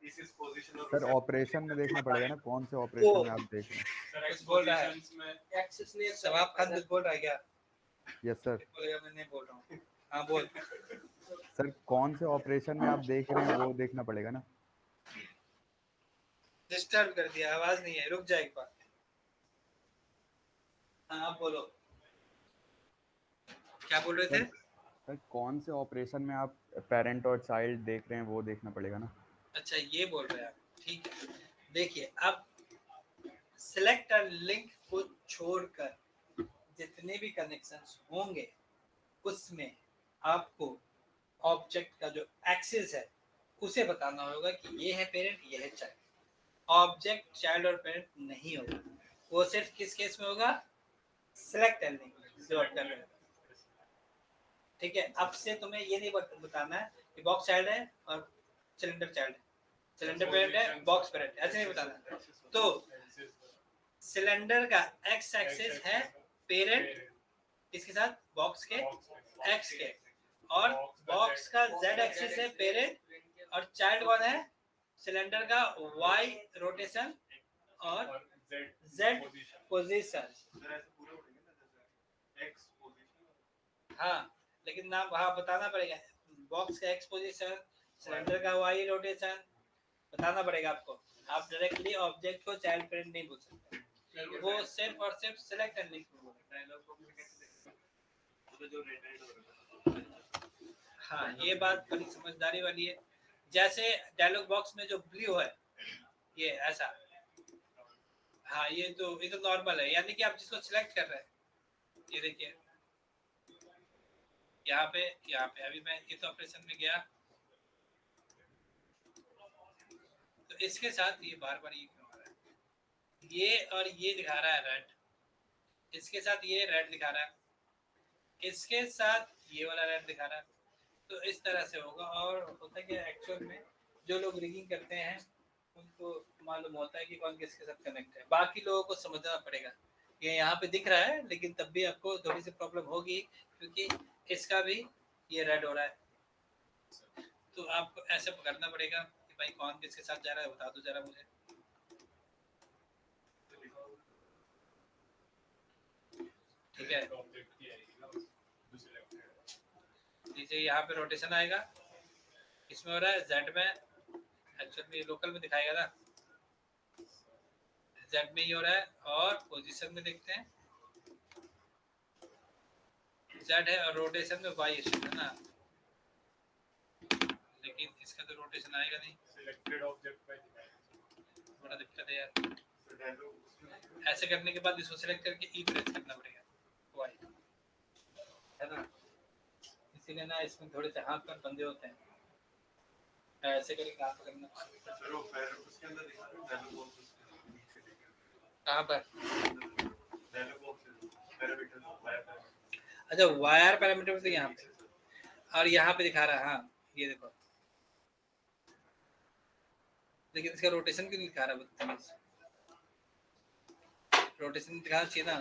इस पोजीशन और सर ऑपरेशन में देखना पड़ेगा ना, कौन से ऑपरेशन में आप देख रहे हैं। सर कुछ बोल रहा है। एक्सपोजिशंस में एक्सेस नहीं सवाब खान कुछ बोल रहा है क्या, यस सर। बोलेगा मैं नहीं बोल रहा हूँ, हाँ बोल। सर कौन से ऑपरेशन में आप देख रहे हैं वो देखना पड़ेगा ना। डिस्टर्ब कर दिया, आवाज नहीं है, रुक जा एक बार, हाँ आप बोलो, क्या बोल रहे थे। सर कौन से ऑपरेशन में आप पेरेंट और चाइल्ड देख रहे हैं वो देखना पड़ेगा ना। अच्छा ये बोल रहे हैं आप, ठीक है। देखिए अब सिलेक्ट और लिंक को छोड़कर जितने भी कनेक्शंस होंगे उसमें आपको ऑब्जेक्ट का जो एक्सिस है उसे बताना होगा कि ये है पेरेंट, ये है चाइल्ड। ऑब्जेक्ट चाइल्ड और पेरेंट नहीं होगा। वो सिर्फ किस केस में होगा? सिलेक्ट एंडिंग जो आप कर रहे हैं। ठीक है, अब से तुम्हें ये नहीं बताना है कि बॉक्स चाइल्ड है और सिलेंडर चाइल्ड है, सिलेंडर पेरेंट है, बॉक्स पेरेंट, ऐसे नहीं बताना। तो सिलेंडर का एक्स एक्सिस है पेरेंट इसके साथ बॉक्स के एक्स के, और बॉक्स का जेड एक्सिस है पेरेंट, और चाइल्ड कौन है? सिलेंडर का वाई रोटेशन और जेड पोजीशन। सर ऐसे पूरा पड़ेगा ना, जैसे एक्स पोजीशन। हाँ, लेकिन नाम वहाँ बताना पड़ेगा, बॉक्स का एक्स पोजीशन, सिलेंडर का वाई रोटेशन बताना पड़ेगा आपको। आप डायरेक्टली ऑब्जेक्ट को चाइल्ड पेरेंट नहीं बोल सकते, वो सिर्फ और सिर्फ सिलेक्ट एंड लिंक बोल। तो जो रेड हो रहा है, हाँ, ये बात बड़ी समझदारी वाली है। जैसे डायलॉग बॉक्स में जो ब्लू है ये ऐसा, हाँ ये तो नॉर्मल है, यानी कि आप जिसको सिलेक्ट कर रहे हैं, ये देखिए यहाँ पे अभी मैं इस ऑपरेशन में गया तो इसके साथ ये बार बार ये क्यों आ रहा है, ये और ये दिखा रहा है रेड, इसके साथ ये रेड दिखा रहा है, इसके साथ ये वाला रेड दिखा रहा है। तो इस तरह से होगा। और होता है कि एक्चुअल में जो लोग रिगिंग करते हैं उनको मालूम होता है कि कौन किसके साथ कनेक्ट है, बाकी लोगों को समझना पड़ेगा। ये यहाँ पे दिख रहा है लेकिन तब भी आपको थोड़ी सी प्रॉब्लम होगी क्योंकि इसका भी ये रेड हो रहा है। तो आपको ऐसे पकड़ना पड़ेगा कि भाई कौन किसके साथ जा रहा है, बता दो जरा मुझे। ठीक है, नीचे यहाँ पे रोटेशन आएगा, इसमें हो रहा है जेड में, एक्चुअल में लोकल में दिखाएगा ना, जेड में ही हो रहा है। और पोजीशन में देखते हैं जेड है और रोटेशन में वाई है ना, लेकिन इसका तो रोटेशन आएगा नहीं, सिलेक्टेड ऑब्जेक्ट पे बड़ा दिक्कत है यार। ऐसे करने के बाद इसको सिलेक्ट करके ई प्रेस करना पड़ेगा, वाई है ना, इसीलिए ना इसमें थोड़े से हाथ पर बंदे होते हैं, ऐसे करके हाथ पकड़ना। सर वो पैर उसके अंदर दिखा रहे हैं, डायलॉग बॉक्स उसके नीचे दिख कहाँ पर? रहा है, dialog box parameter wire parameter. अच्छा, वायर पैरामीटर तो यहाँ पे, और यहाँ पे दिखा रहा है, हाँ ये देखो, लेकिन इसका रोटेशन क्यों नहीं दिखा रहा? बदतमीज, रोटेशन दिखाना चाहिए ना,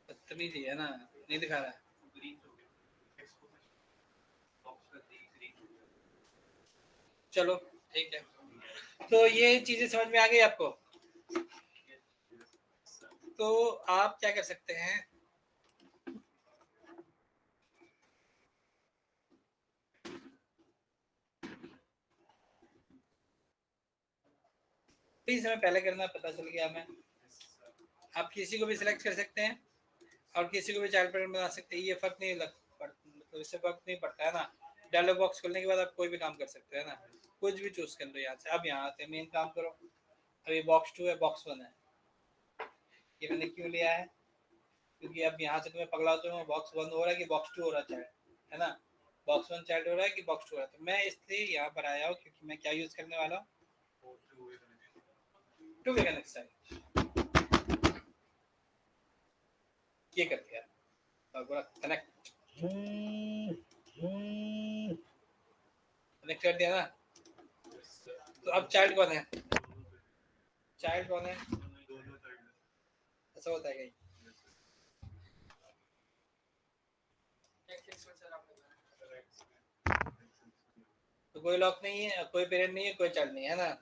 बदतमीज ही है ना, नहीं दिखा रहा है। चलो ठीक है, तो ये चीजें समझ में आ गई आपको। तो आप क्या कर सकते हैं, प्लीज हमें पहले करना पता चल गया हमें। आप किसी को भी सिलेक्ट कर सकते हैं और किसी को भी चाइल्ड पेरेंट बना सकते हैं, ये फर्क नहीं मतलब इससे फर्क नहीं पड़ता है ना। डायलॉग बॉक्स खोलने के बाद आप कोई भी काम कर सकते हैं ना, कुछ भी चूज कर लो यहाँ से। अब यहाँ से मेन काम करो, अभी बॉक्स 2 है, बॉक्स 1 है, ये मैंने क्यों लिया है क्योंकि अब यहाँ से तुम्हें पकड़ा तो बॉक्स 1 हो रहा है कि बॉक्स 2 हो रहा है चाइल्ड, है ना, बॉक्स 1 चाइल्ड हो रहा है कि बॉक्स 2 हो रहा है। तो मैं इसलिए यहाँ पर आया हूँ क्योंकि मैं क्या यूज करने वाला हूँ, टू वे कनेक्शन, ये कर दिया और पूरा कनेक्ट कर दिया ना। तो अब चाइल्ड कौन है, चाइल्ड कौन है, ऐसा होता है कहीं? तो कोई लॉक नहीं है, कोई पेरेंट नहीं है, कोई चाइल्ड नहीं है ना।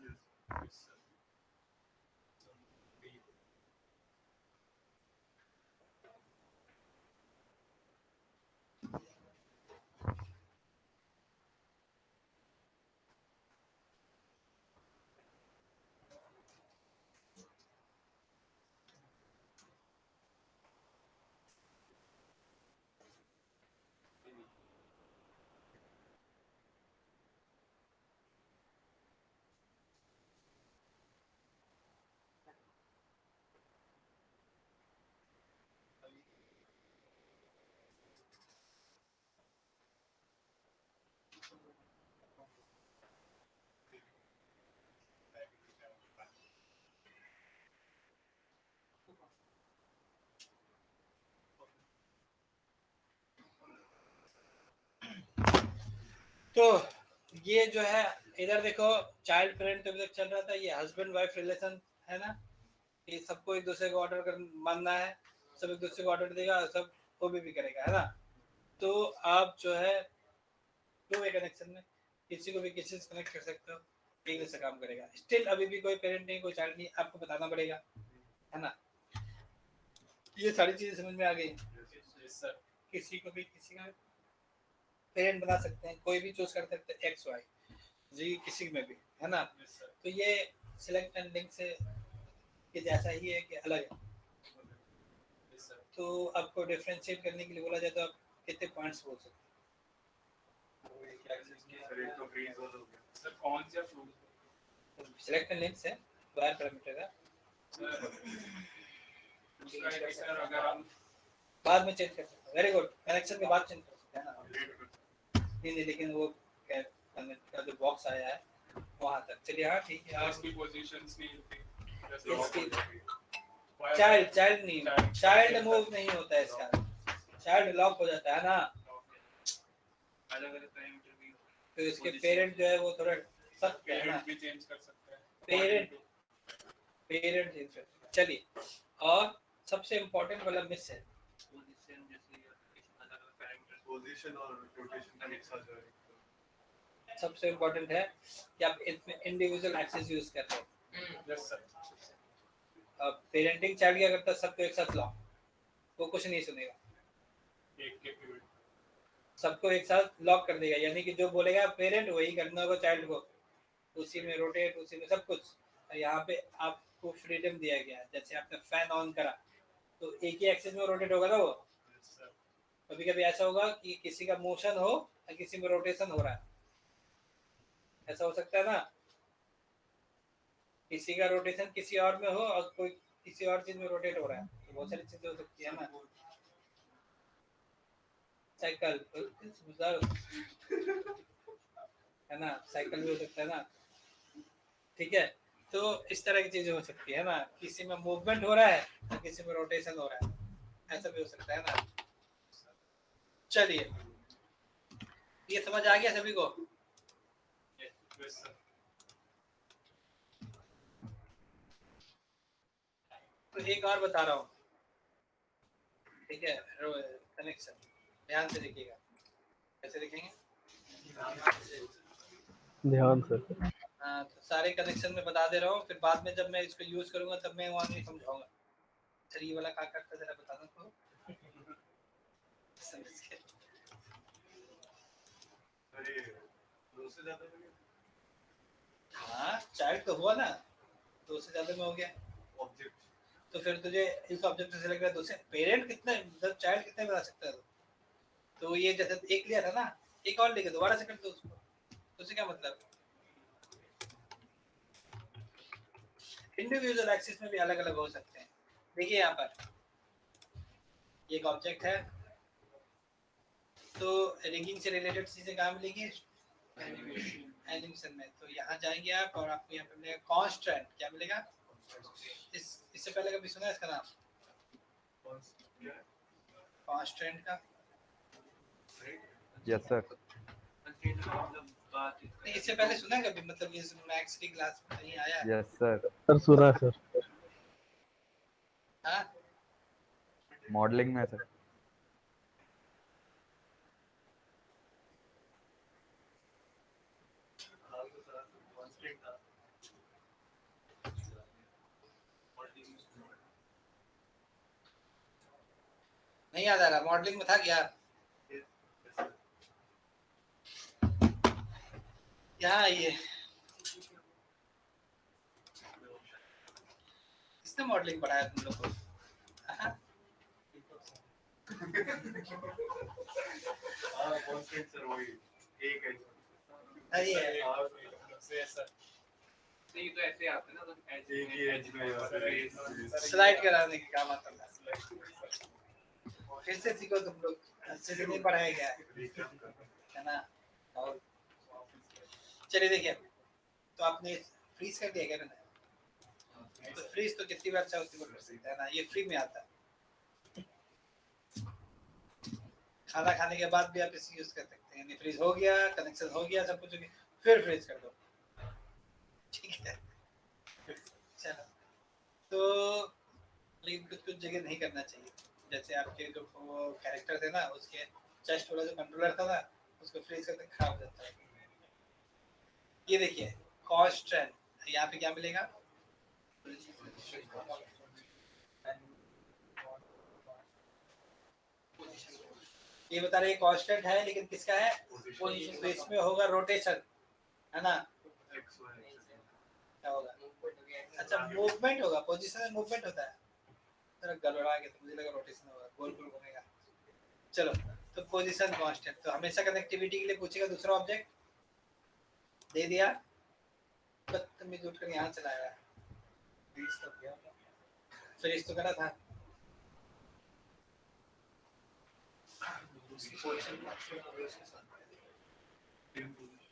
तो ये जो है इधर देखो चाइल्ड पेरेंट तो अभी तक चल रहा था, ये हस्बैंड वाइफ रिलेशन है ना, कि सबको एक दूसरे को ऑर्डर कर मानना है, सब एक दूसरे को ऑर्डर देगा, सब वो भी करेगा है ना। तो आप जो है टू वे कनेक्शन में किसी को भी किसी से कनेक्ट कर सकते हो, एक जैसा काम करेगा। स्टिल अभी भी कोई पेरेंट नहीं, कोई चाइल्ड नहीं, आपको बताना पड़ेगा है ना। ये सारी चीजें समझ में आ गई। सर किसी को भी किसी का पेरेंट बना सकते हैं, कोई भी चूज कर सकते हैं, एक्स वाई जी किसी में भी है ना। तो ये सिलेक्ट एंड लिंक से ये जैसा ही है कि अलग है। तो आपको डिफरेंशिएट करने के लिए बोला जाए तो आप कितने पॉइंट्स बोल सकते सर एक तो फ्रीज हो गया। सर कौन सा फ्रूट हो। सिलेक्ट एंड लिंक से वायर पैरामीटर का सर अगर हम बाद में चेंज कर सकते हैं। वेरी गुड, कनेक्शन के बाद चेंज कर सकते हैं ना। नहीं लेकिन वो का जो बॉक्स आया है वहां तक चलिए। हाँ ठीक है। आप इसकी पोजीशंस नहीं होती चाइल्ड नहीं, चाइल्ड मूव नहीं होता है इसका, चाइल्ड लॉक हो जाता है ना। अलग अलग पैरामीटर भी तो इसके पेरेंट जो है वो थोड़ा सख्त है ना, पेरेंट भी चेंज कर सकते हैं पेरेंट चेंज कर सकते हैं। चलिए, और सबसे इम्पोर्टेंट वाला मिस है पोजीशन, जैसे अलग अलग पैरामीटर पोजीशन और रोटेशन का एक साथ है। सबसे इम्पोर्टेंट है कि आप इसमें इंडिविजुअल एक्सेस यूज कर रहे हो। यस सर अब पेरेंटिंग चाइल्ड क्या करता है, सबको एक साथ लॉक, वो कुछ नहीं सुनेगा, एक के पीरियड सबको एक साथ लॉक कर देगा। यानी कि जो बोलेगा पेरेंट वही करना होगा चाइल्ड को, उसी में रोटेट, उसी में सब कुछ। यहाँ पे आपको फ्रीडम दिया गया है। जैसे आपने फैन ऑन करा तो एक ही एक्सिस में रोटेट होगा ना वो। कभी कभी ऐसा होगा कि किसी का मोशन हो या किसी में रोटेशन हो रहा है, ऐसा हो सकता है ना। किसी का रोटेशन किसी और में हो और कोई किसी और चीज में रोटेट हो रहा है, तो बहुत सारी चीजें हो सकती है ना। साइकिल है ना, साइकिल भी हो सकता है ना। ठीक है, तो इस तरह की चीजें हो सकती है ना, किसी में मूवमेंट हो रहा है तो किसी में रोटेशन हो रहा है, ऐसा भी हो सकता है ना। चलिए, ये समझ आ गया सभी को। यस सर तो एक और बता रहा हूँ, ठीक है, कनेक्शन ध्यान से देखिएगा। कैसे देखेंगे? ध्यान से। हाँ, तो सारे कनेक्शन में बता दे रहा हूँ, फिर बाद में जब मैं इसको यूज करूंगा तब मैं वहाँ नहीं समझाऊंगा। सर ये वाला क्या करता है जरा बताना तो। समझ गए? अरे दो से ज्यादा हो गया हाँ, चाइल्ड तो हुआ ना, दो से ज्यादा में हो गया। ऑब्जेक्ट। तो फिर तुझे इस ऑब्जेक्ट से सिलेक्ट करना, पेरेंट कितने, मतलब चाइल्ड कितने बना सकता है तो ये जैसे एक लिया था ना, एक और लेके दोबारा से कर दो उसको, तो उससे क्या मतलब। इंडिविजुअल एक्सिस में भी अलग अलग हो सकते हैं। देखिए यहाँ पर एक ऑब्जेक्ट है, तो रिंगिंग से रिलेटेड चीजें कहाँ मिलेंगी, एनिमेशन में। तो यहाँ जाएंगे आप और आपको यहाँ पे मिलेगा कांस्टेंट। क्या मिलेगा? इससे पहले कभी सुना है इसका नाम, कांस्टेंट का? Yes sir. मतलब बात नहीं, इससे पहले सुना है कभी, मतलब ये मैथ्स की क्लास में कहीं आया है? Yes sir. सर सुना सर। हाँ, मॉडलिंग में सर। नहीं याद आ रहा, मॉडलिंग में था क्या? यहाँ ये किसने मॉडलिंग पढ़ाया तुम लोग को? हाँ? सर वही एक है अरे ये नहीं तो ऐसे आते ना, तो एक ही एज में स्लाइड कराने के काम आता है। फिर से सीखो तुम लोग, अच्छे से नहीं पढ़ाया गया है ना। और चलिए देखिए, तो आपने फ्रीज कर दिया क्या मैंने? तो फ्रीज तो कितनी बार चाहे उतनी बार कर सकते हैं ना, ये फ्री में आता है। खाना खाने के बाद भी आप इसे यूज कर सकते हैं। यानी फ्रीज हो गया, कनेक्शन हो गया, सब कुछ हो गया, फिर फ्रीज कर दो, ठीक है। चलो, तो लेकिन कुछ कुछ जगह नहीं करना चाहिए। जैसे आपके जो कैरेक्टर थे ना, उसके चेस्ट वाला जो कंट्रोलर था ना, उसको फ्रीज करके खराब हो जाता है। ये देखिए कॉन्स्टेंट, यहाँ पे क्या मिलेगा? ये बता रहे कांस्टेंट है, लेकिन किसका है? पोजीशन। तो इसमें होगा रोटेशन, है ना? क्या होगा? अच्छा, मूवमेंट होगा। पोजीशन में मूवमेंट होता है। जरा गड़बड़ा गया तो मुझे लगा रोटेशन होगा, गोल गोल घूमेगा। चलो, तो पोजीशन कांस्टेंट तो हमेशा कनेक्टिविटी के लिए पूछेगा। दूसरा ऑब्जेक्ट दे दिया, बदतमीज उठकर यहाँ चला आया। फ्रीज तो करा था।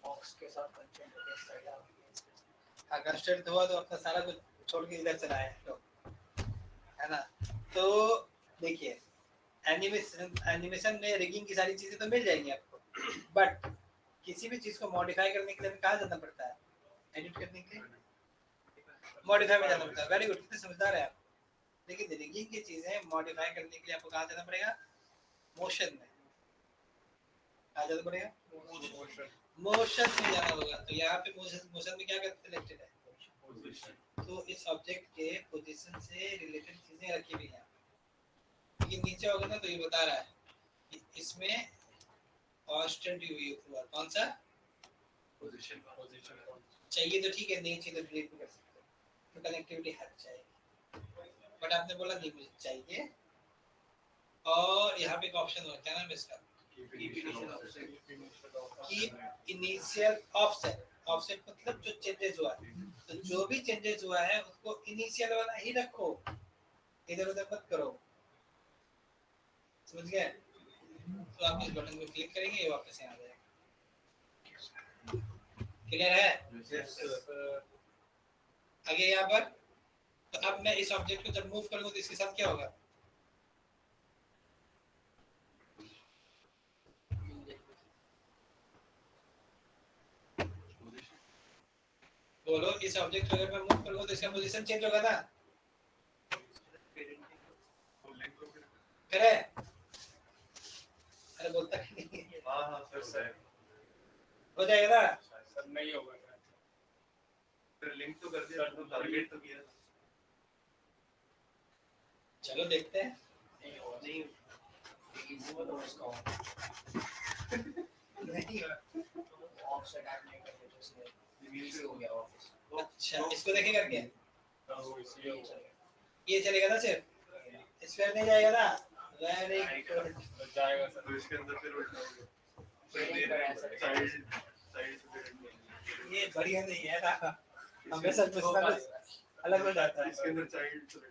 बॉक्स के साथ कंटेंट के साइड आ हाँ, कंस्टेंट हुआ तो अपना सारा कुछ छोड़ के इधर चला आया लो, है ना? तो देखिए एनिमेशन में रिगिंग की सारी चीजें तो मिल जाएंगी आपको, बट किसी भी चीज को मॉडिफाई करने के लिए हमें कहाँ जाना पड़ता है? एडिट करने के लिए मॉडिफाई में जाना पड़ता है। वेरी गुड, कितने समझदार है आप। लेकिन रिगिंग की चीजें मॉडिफाई करने के लिए आपको कहाँ जाना पड़ेगा? मोशन में। कहाँ जाना पड़ेगा? मोशन में जाना होगा। तो यहाँ पे मोशन में क्या सिलेक्टेड है? तो इस ऑब्जेक्ट के पोजीशन से रिलेटेड चीजें रखी हुई हैं। लेकिन नीचे होगा ना, तो ये बता रहा है कि इसमें कांस्टेंट ही हुआ। कौन सा? पोजीशन चाहिए तो ठीक है, नहीं चाहिए तो डिलीट भी कर सकते हो। तो कनेक्टिविटी हट जाएगी, बट आपने बोला नहीं मुझे चाहिए। और यहाँ पे एक ऑप्शन होता है, क्या नाम है इसका? Keep initial offset. ऑफसेट मतलब जो चेंजेस हुआ है, तो जो भी चेंजेस हुआ है उसको इनिशियल वाला ही रखो, इधर उधर मत करो। समझ गए? तो आप इस बटन को क्लिक करेंगे, ये वापस यहाँ आ जाएगा। क्लियर है? आगे यहाँ पर, तो अब मैं इस ऑब्जेक्ट को जब मूव करूंगा तो इसके साथ क्या होगा? बोलो, इस ऑब्जेक्ट को अगर मैं मूव करूंगा तो इसका पोजीशन चेंज होगा ना? करे? अरे बोलता नहीं। हाँ सर हो जाएगा ना? सर नहीं होगा सर। फिर लिंक तो कर दिया, तो टारगेट तो किया। चलो देखते हैं। नहीं नहीं ऑफसेट ऐड नहीं करके तो इसमें रिव्यू हो गया वापस। अच्छा, इसको देखे करके वो इसलिए होगा। ये चलेगा ना? सिर्फ इस पे नहीं जाएगा ना? Very good. तो जाएगा सर। तो इसके अंदर फिर उल्टा हो गया। साइड साइड से ये बढ़िया नहीं है ना, हमेशा कुछ ना कुछ अलग हो जाता है। इसके अंदर चाइल्ड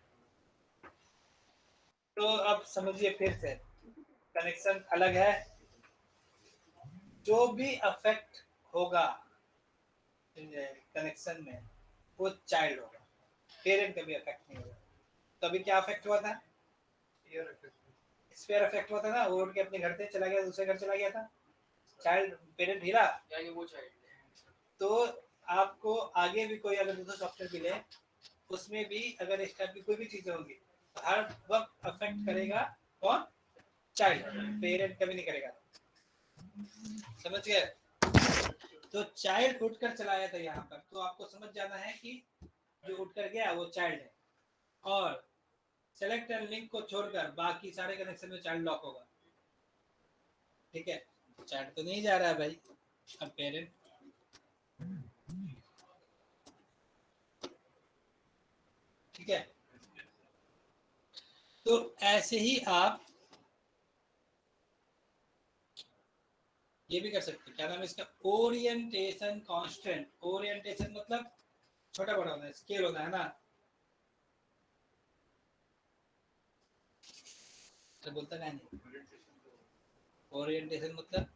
तो अब समझिए फिर से, कनेक्शन अलग है। जो भी अफेक्ट होगा कनेक्शन में वो चाइल्ड होगा, पेरेंट का भी अफेक्ट नहीं होगा। तो अभी क्या अफेक्ट हुआ था? स्फीयर अफेक्ट हुआ था ना, वो उड़ के अपने घर से चला गया, दूसरे घर चला गया था, चाइल्ड पेरेंट हिला। यानी वो चाइल्ड है। तो आपको आगे भी कोई अगर दूसरा सॉफ्टवेयर मिले, उसमें भी अगर इस टाइप की कोई भी चीजें होंगी तो हर वक्त अफेक्ट करेगा कौन? चाइल्ड, पेरेंट कभी नहीं करेगा। समझ गए? तो चाइल्ड उठकर चला आया था यहाँ पर, तो आपको समझ जाना है कि जो उठकर गया वो चाइल्ड है। और सेलेक्ट एंड लिंक को छोड़कर बाकी सारे कनेक्शन में चाइल्ड लॉक होगा। ठीक है, चाइल्ड तो नहीं जा रहा है भाई, अब पेरेंट। ठीक है, तो ऐसे ही आप ये भी कर सकते हैं। क्या नाम है इसका? Orientation constant. ओरिएंटेशन मतलब छोटा बड़ा होना है, स्केल होना है ना? तो बोलता नहीं, ओरिएंटेशन मतलब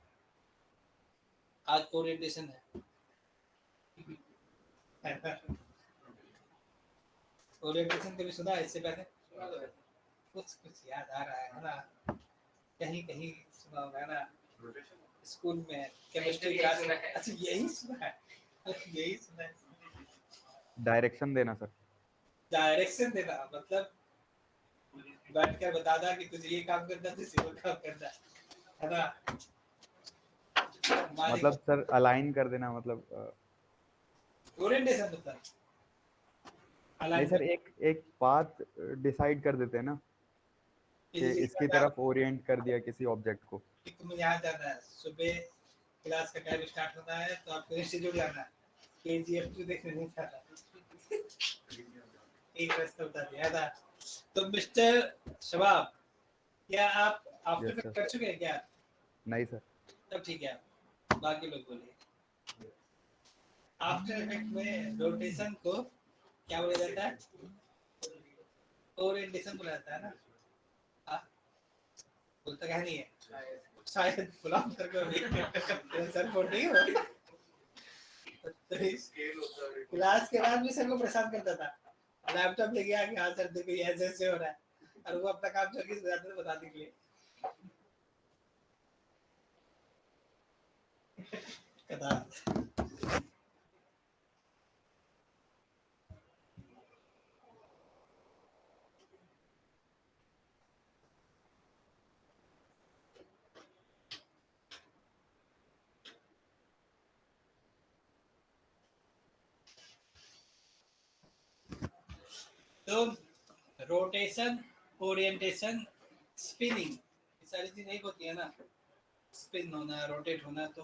आज ओरिएंटेशन है। ओरिएंटेशन कभी सुना है इससे पहले? कुछ कुछ याद आ रहा है ना? कहीं कहीं सुना होगा ना रोटेशन स्कूल में केमिस्ट्री यही क्लास सुना में। है। अच्छा यही सुना है, यही सुना है। डायरेक्शन देना सर। डायरेक्शन देना मतलब बैठ कर बताना कि तुझे ये काम करना है, तुझे वो काम करना है ना। हमारे मतलब सर अलाइन कर देना, मतलब ओरिएंटेशन मतलब नहीं अलाइन सर, एक एक पाथ डिसाइड कर देते हैं ना कि इसकी तरफ ओरिएंट कर दिया किसी ऑब्जेक्ट को। कि तुम्हें यहाँ जाना है, सुबह क्लास का टाइम स्टार्ट होना है तो आपको इंस्टीट्यूट जाना है, केजीएफ 2 देखने नहीं जाना, एक रास्ता बता दिया था। तो मिस्टर शबाब, क्या आप आफ्टर यस इफेक्ट सर। कर चुके हैं क्या? नहीं सर। तब ठीक है, बाकी लोग बोलिए। आफ्टर इफेक्ट में रोटेशन को क्या बोला जाता है? ओरिएंटेशन बोला जाता है ना। हाँ, बोलता क्या नहीं है शायद गुलाम सर को भी सर को नहीं हो तो स्केल होता है क्लास के बाद भी सर को परेशान करता था, लैपटॉप लेके आके हाँ सर देखो ये ऐसे ऐसे हो रहा है, और वो अपना काम छोड़ के बताने के लिए कथा। तो रोटेशन, ओरिएंटेशन, स्पिनिंग, ये सारी चीजें एक होती है ना, स्पिन होना, रोटेट होना। तो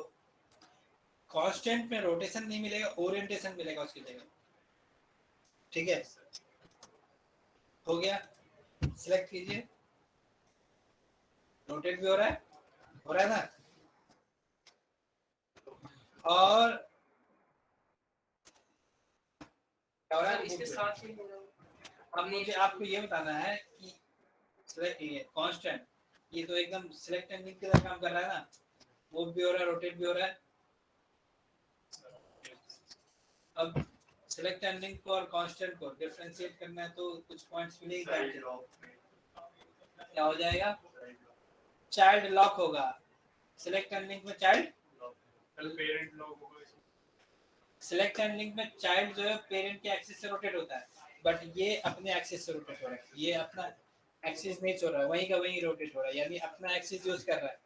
कांस्टेंट में रोटेशन नहीं मिलेगा, ओरिएंटेशन मिलेगा उसकी जगह। ठीक है, हो गया, सिलेक्ट कीजिए। रोटेट भी हो रहा है ना। और क्या हो रहा सर है? इसके साथ ही अब मुझे आपको ये बताना है कि कांस्टेंट, ये तो एकदम सिलेक्ट एंड लिंक की तरह काम कर रहा है ना, मूव भी हो रहा है, रोटेट भी हो रहा है। अब सिलेक्ट एंड लिंक को और कांस्टेंट को डिफरेंशिएट करना है तो कुछ पॉइंट्स मिलेंगे, क्या हो जाएगा? चाइल्ड लॉक होगा। सिलेक्ट एंड लिंक में चाइल्ड, पेरेंट लोग होगा इसमें। सिलेक्ट एंड लिंक में चाइल्ड जो है पेरेंट के एक्सिस से रोटेट होता है, बट ये अपने एक्सिस से रोटेट हो रहा है, ये अपना एक्सिस नहीं छोड़ रहा है, वहीं का वहीं रोटेट हो रहा है, यानी अपना एक्सिस यूज कर रहा है।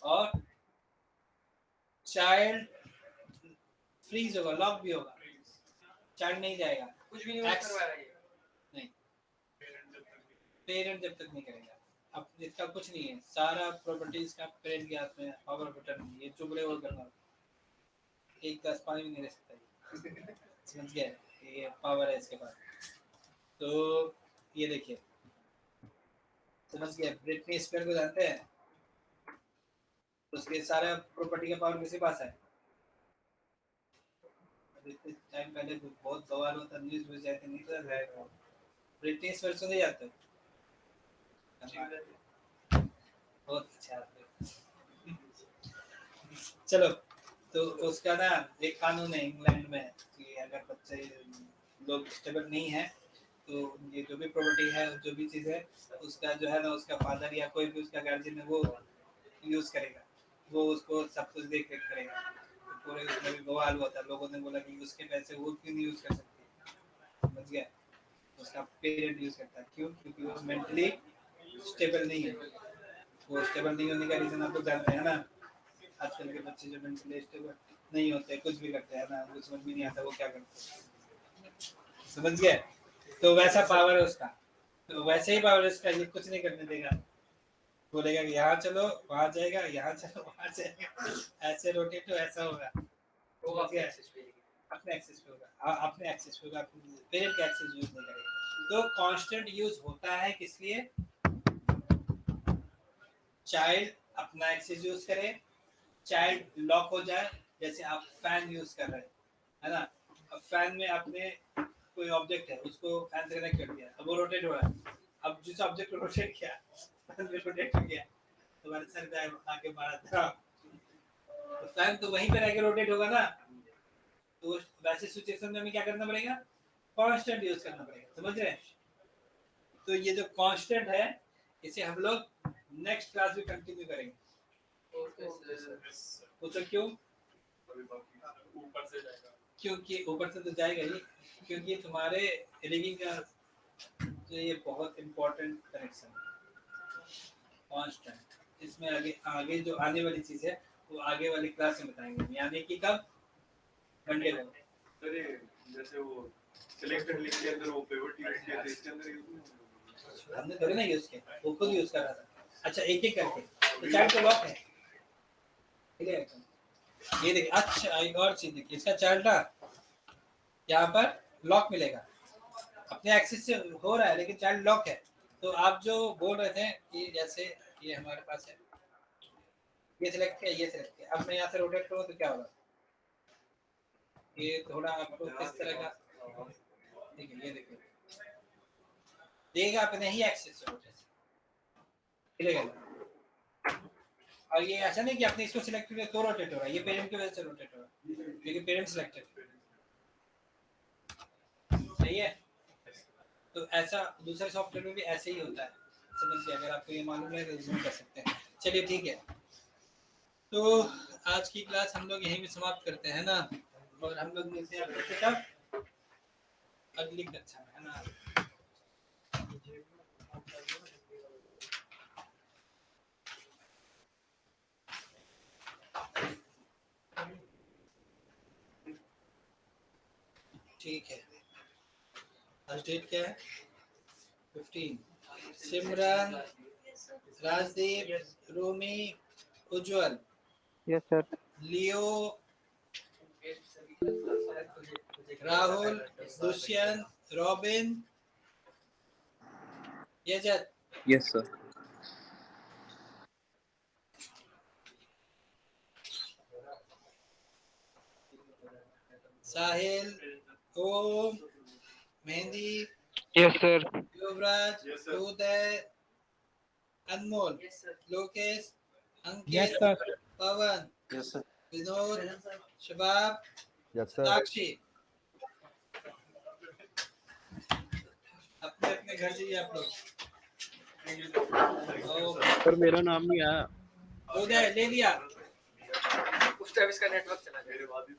और चाइल्ड फ्रीज होगा, लॉक भी होगा, चाइल्ड नहीं जाएगा, कुछ भी नहीं यूज करवा रहा है ये। नहीं, पेरेंट जब तक नहीं करेगा। अब इसका कुछ नहीं है, सारा प्रॉपर्टीज का पेरेंट के हाथ में है, पावर बटन नहीं, ये चुगले वो करना, एक गिलास पानी भी नहीं रह सकता, समझ गए? ये पावर है इसके पास। तो ये देखिए, समझ गए? ब्रिटनी स्पीयर को जानते हैं, उसके सारा प्रॉपर्टी का पावर किसी पास है। टाइम पहले बहुत बवाल होता, न्यूज़ में जाते नहीं था, ब्रिटनी स्पीयर सुने जाते बहुत अच्छा आदमी। चलो, तो उसका ना एक कानून है इंग्लैंड में कि अगर बच्चे लोग स्टेबल नहीं है तो ये जो भी प्रॉपर्टी है, जो भी चीज़ है, उसका जो है ना, उसका फादर या कोई भी उसका गार्जियन है वो यूज़ करेगा, वो उसको सब कुछ देख रेख करेगा। तो पूरे उसमें भी बवाल हुआ था, लोगों ने बोला कि उसके पैसे वो क्यों नहीं यूज़ कर सकती, समझ गया? उसका पेरेंट यूज़ करता है, क्यों? क्योंकि वो मेंटली स्टेबल नहीं है। वो स्टेबल नहीं होने का रीज़न आप लोग जानते हैं ना, आजकल के बच्चे जो मेंटली स्टेबल नहीं होते, कुछ भी करते हैं ना, वो समझ में नहीं आता वो क्या करते हैं, समझ गए? तो वैसा पावर है उसका, तो वैसे ही पावर उसका, ये कुछ नहीं करने देगा, बोलेगा कि यहाँ चलो वहाँ जाएगा, यहाँ चलो वहाँ जाएगा, ऐसे रोटेट हो ऐसा होगा, वो समझ अपने गए? एक्सेस पे अपने एक्सेस पे होगा, अपने एक्सेस पे होगा, पेरेंट का एक्सेस यूज नहीं करेगा। तो कांस्टेंट यूज होता है किस लिए? चाइल्ड अपना एक्सेस यूज करे, चाइल्ड लॉक हो जाए, जैसे आप फैन यूज कर रहे हैं, है ना? अब फैन में आपने कोई ऑब्जेक्ट है, उसको फैन से कनेक्ट कर दिया, अब वो रोटेट हो रहा है, अब जिस ऑब्जेक्ट को रोटेट किया, फैन में रोटेट हो गया, तुम्हारे सर पे आके मारा था, तो फैन तो वहीं पे रह के रोटेट होगा ना। तो वैसे सिचुएशन में हमें क्या करना पड़ेगा? कांस्टेंट यूज करना पड़ेगा, समझ रहे हैं? तो ये जो कांस्टेंट है, इसे हम लोग नेक्स्ट क्लास भी कंटिन्यू करेंगे। Okay sir. पूछो क्यों? ऊपर से जाएगा। क्योंकि ऊपर से तो जाएगा ही, क्योंकि तुम्हारे रिगिंग का तो ये बहुत इम्पोर्टेंट कनेक्शन है, कांस्टेंट। इसमें आगे आगे जो आने वाली चीज़ है वो आगे वाली क्लास में बताएंगे, यानी कि कब? मंडे को। सर ये जैसे वो सिलेक्टेड लिस्ट के अंदर वो पिवट यूज किया था, इसके अंदर यूज नहीं हमने थोड़ी ना यूज़ किया, वो खुद यूज़ कर रहा था। अच्छा एक एक करके, तो चार्ट तो लॉक है, ठीक है? ये देखिए, अच्छा एक और चीज़ देखिए, इसका चार्ट ना यहाँ पर लॉक मिलेगा, अपने एक्सेस से हो रहा है लेकिन चार्ट लॉक है। तो आप जो बोल रहे थे कि जैसे ये हमारे पास है, ये सिलेक्ट किया, ये सिलेक्ट किया, अब मैं यहाँ से रोटेट करूँ तो क्या होगा? ये थोड़ा आपको किस तरह का, देखिए ये देखिए, देगा अपने ही एक्सेस से रोटेट मिलेगा। और ये ऐसा नहीं कि आपने इसको सिलेक्ट किया तो रोटेट हो रहा है, ये पेरेंट की वजह से रोटेट हो रहा है, क्योंकि पेरेंट सिलेक्टेड। सही है? तो ऐसा दूसरे सॉफ्टवेयर में भी ऐसे ही होता है, समझिए। अगर आपको ये मालूम है तो जरूर कर सकते हैं। चलिए ठीक है, तो आज की क्लास हम लोग यहीं पे समाप्त करते हैं ना, और हम लोग मिलते हैं आपसे कब? अगली कक्षा में, है ना? ठीक है, आज डेट क्या है? 15। Simran, Rajdeep, Rumi, Ujjwal, yes sir. Leo, Rahul, Dushyant, Robin, Yajat, yes sir. Sahil, Om, Mehndi, yes sir. Yuvraj, Yes, sir. Uday, Anmol, yes sir. Lokesh, yes Ankit, sir. Pawan, yes sir. Vinod, Shabab, yes sir. साक्षी। अपने अपने घर जाइए आप लोग। सर मेरा नाम नहीं आया। उदय ले लिया। उस टाइम इसका नेटवर्क चला गया। मेरे बाद ही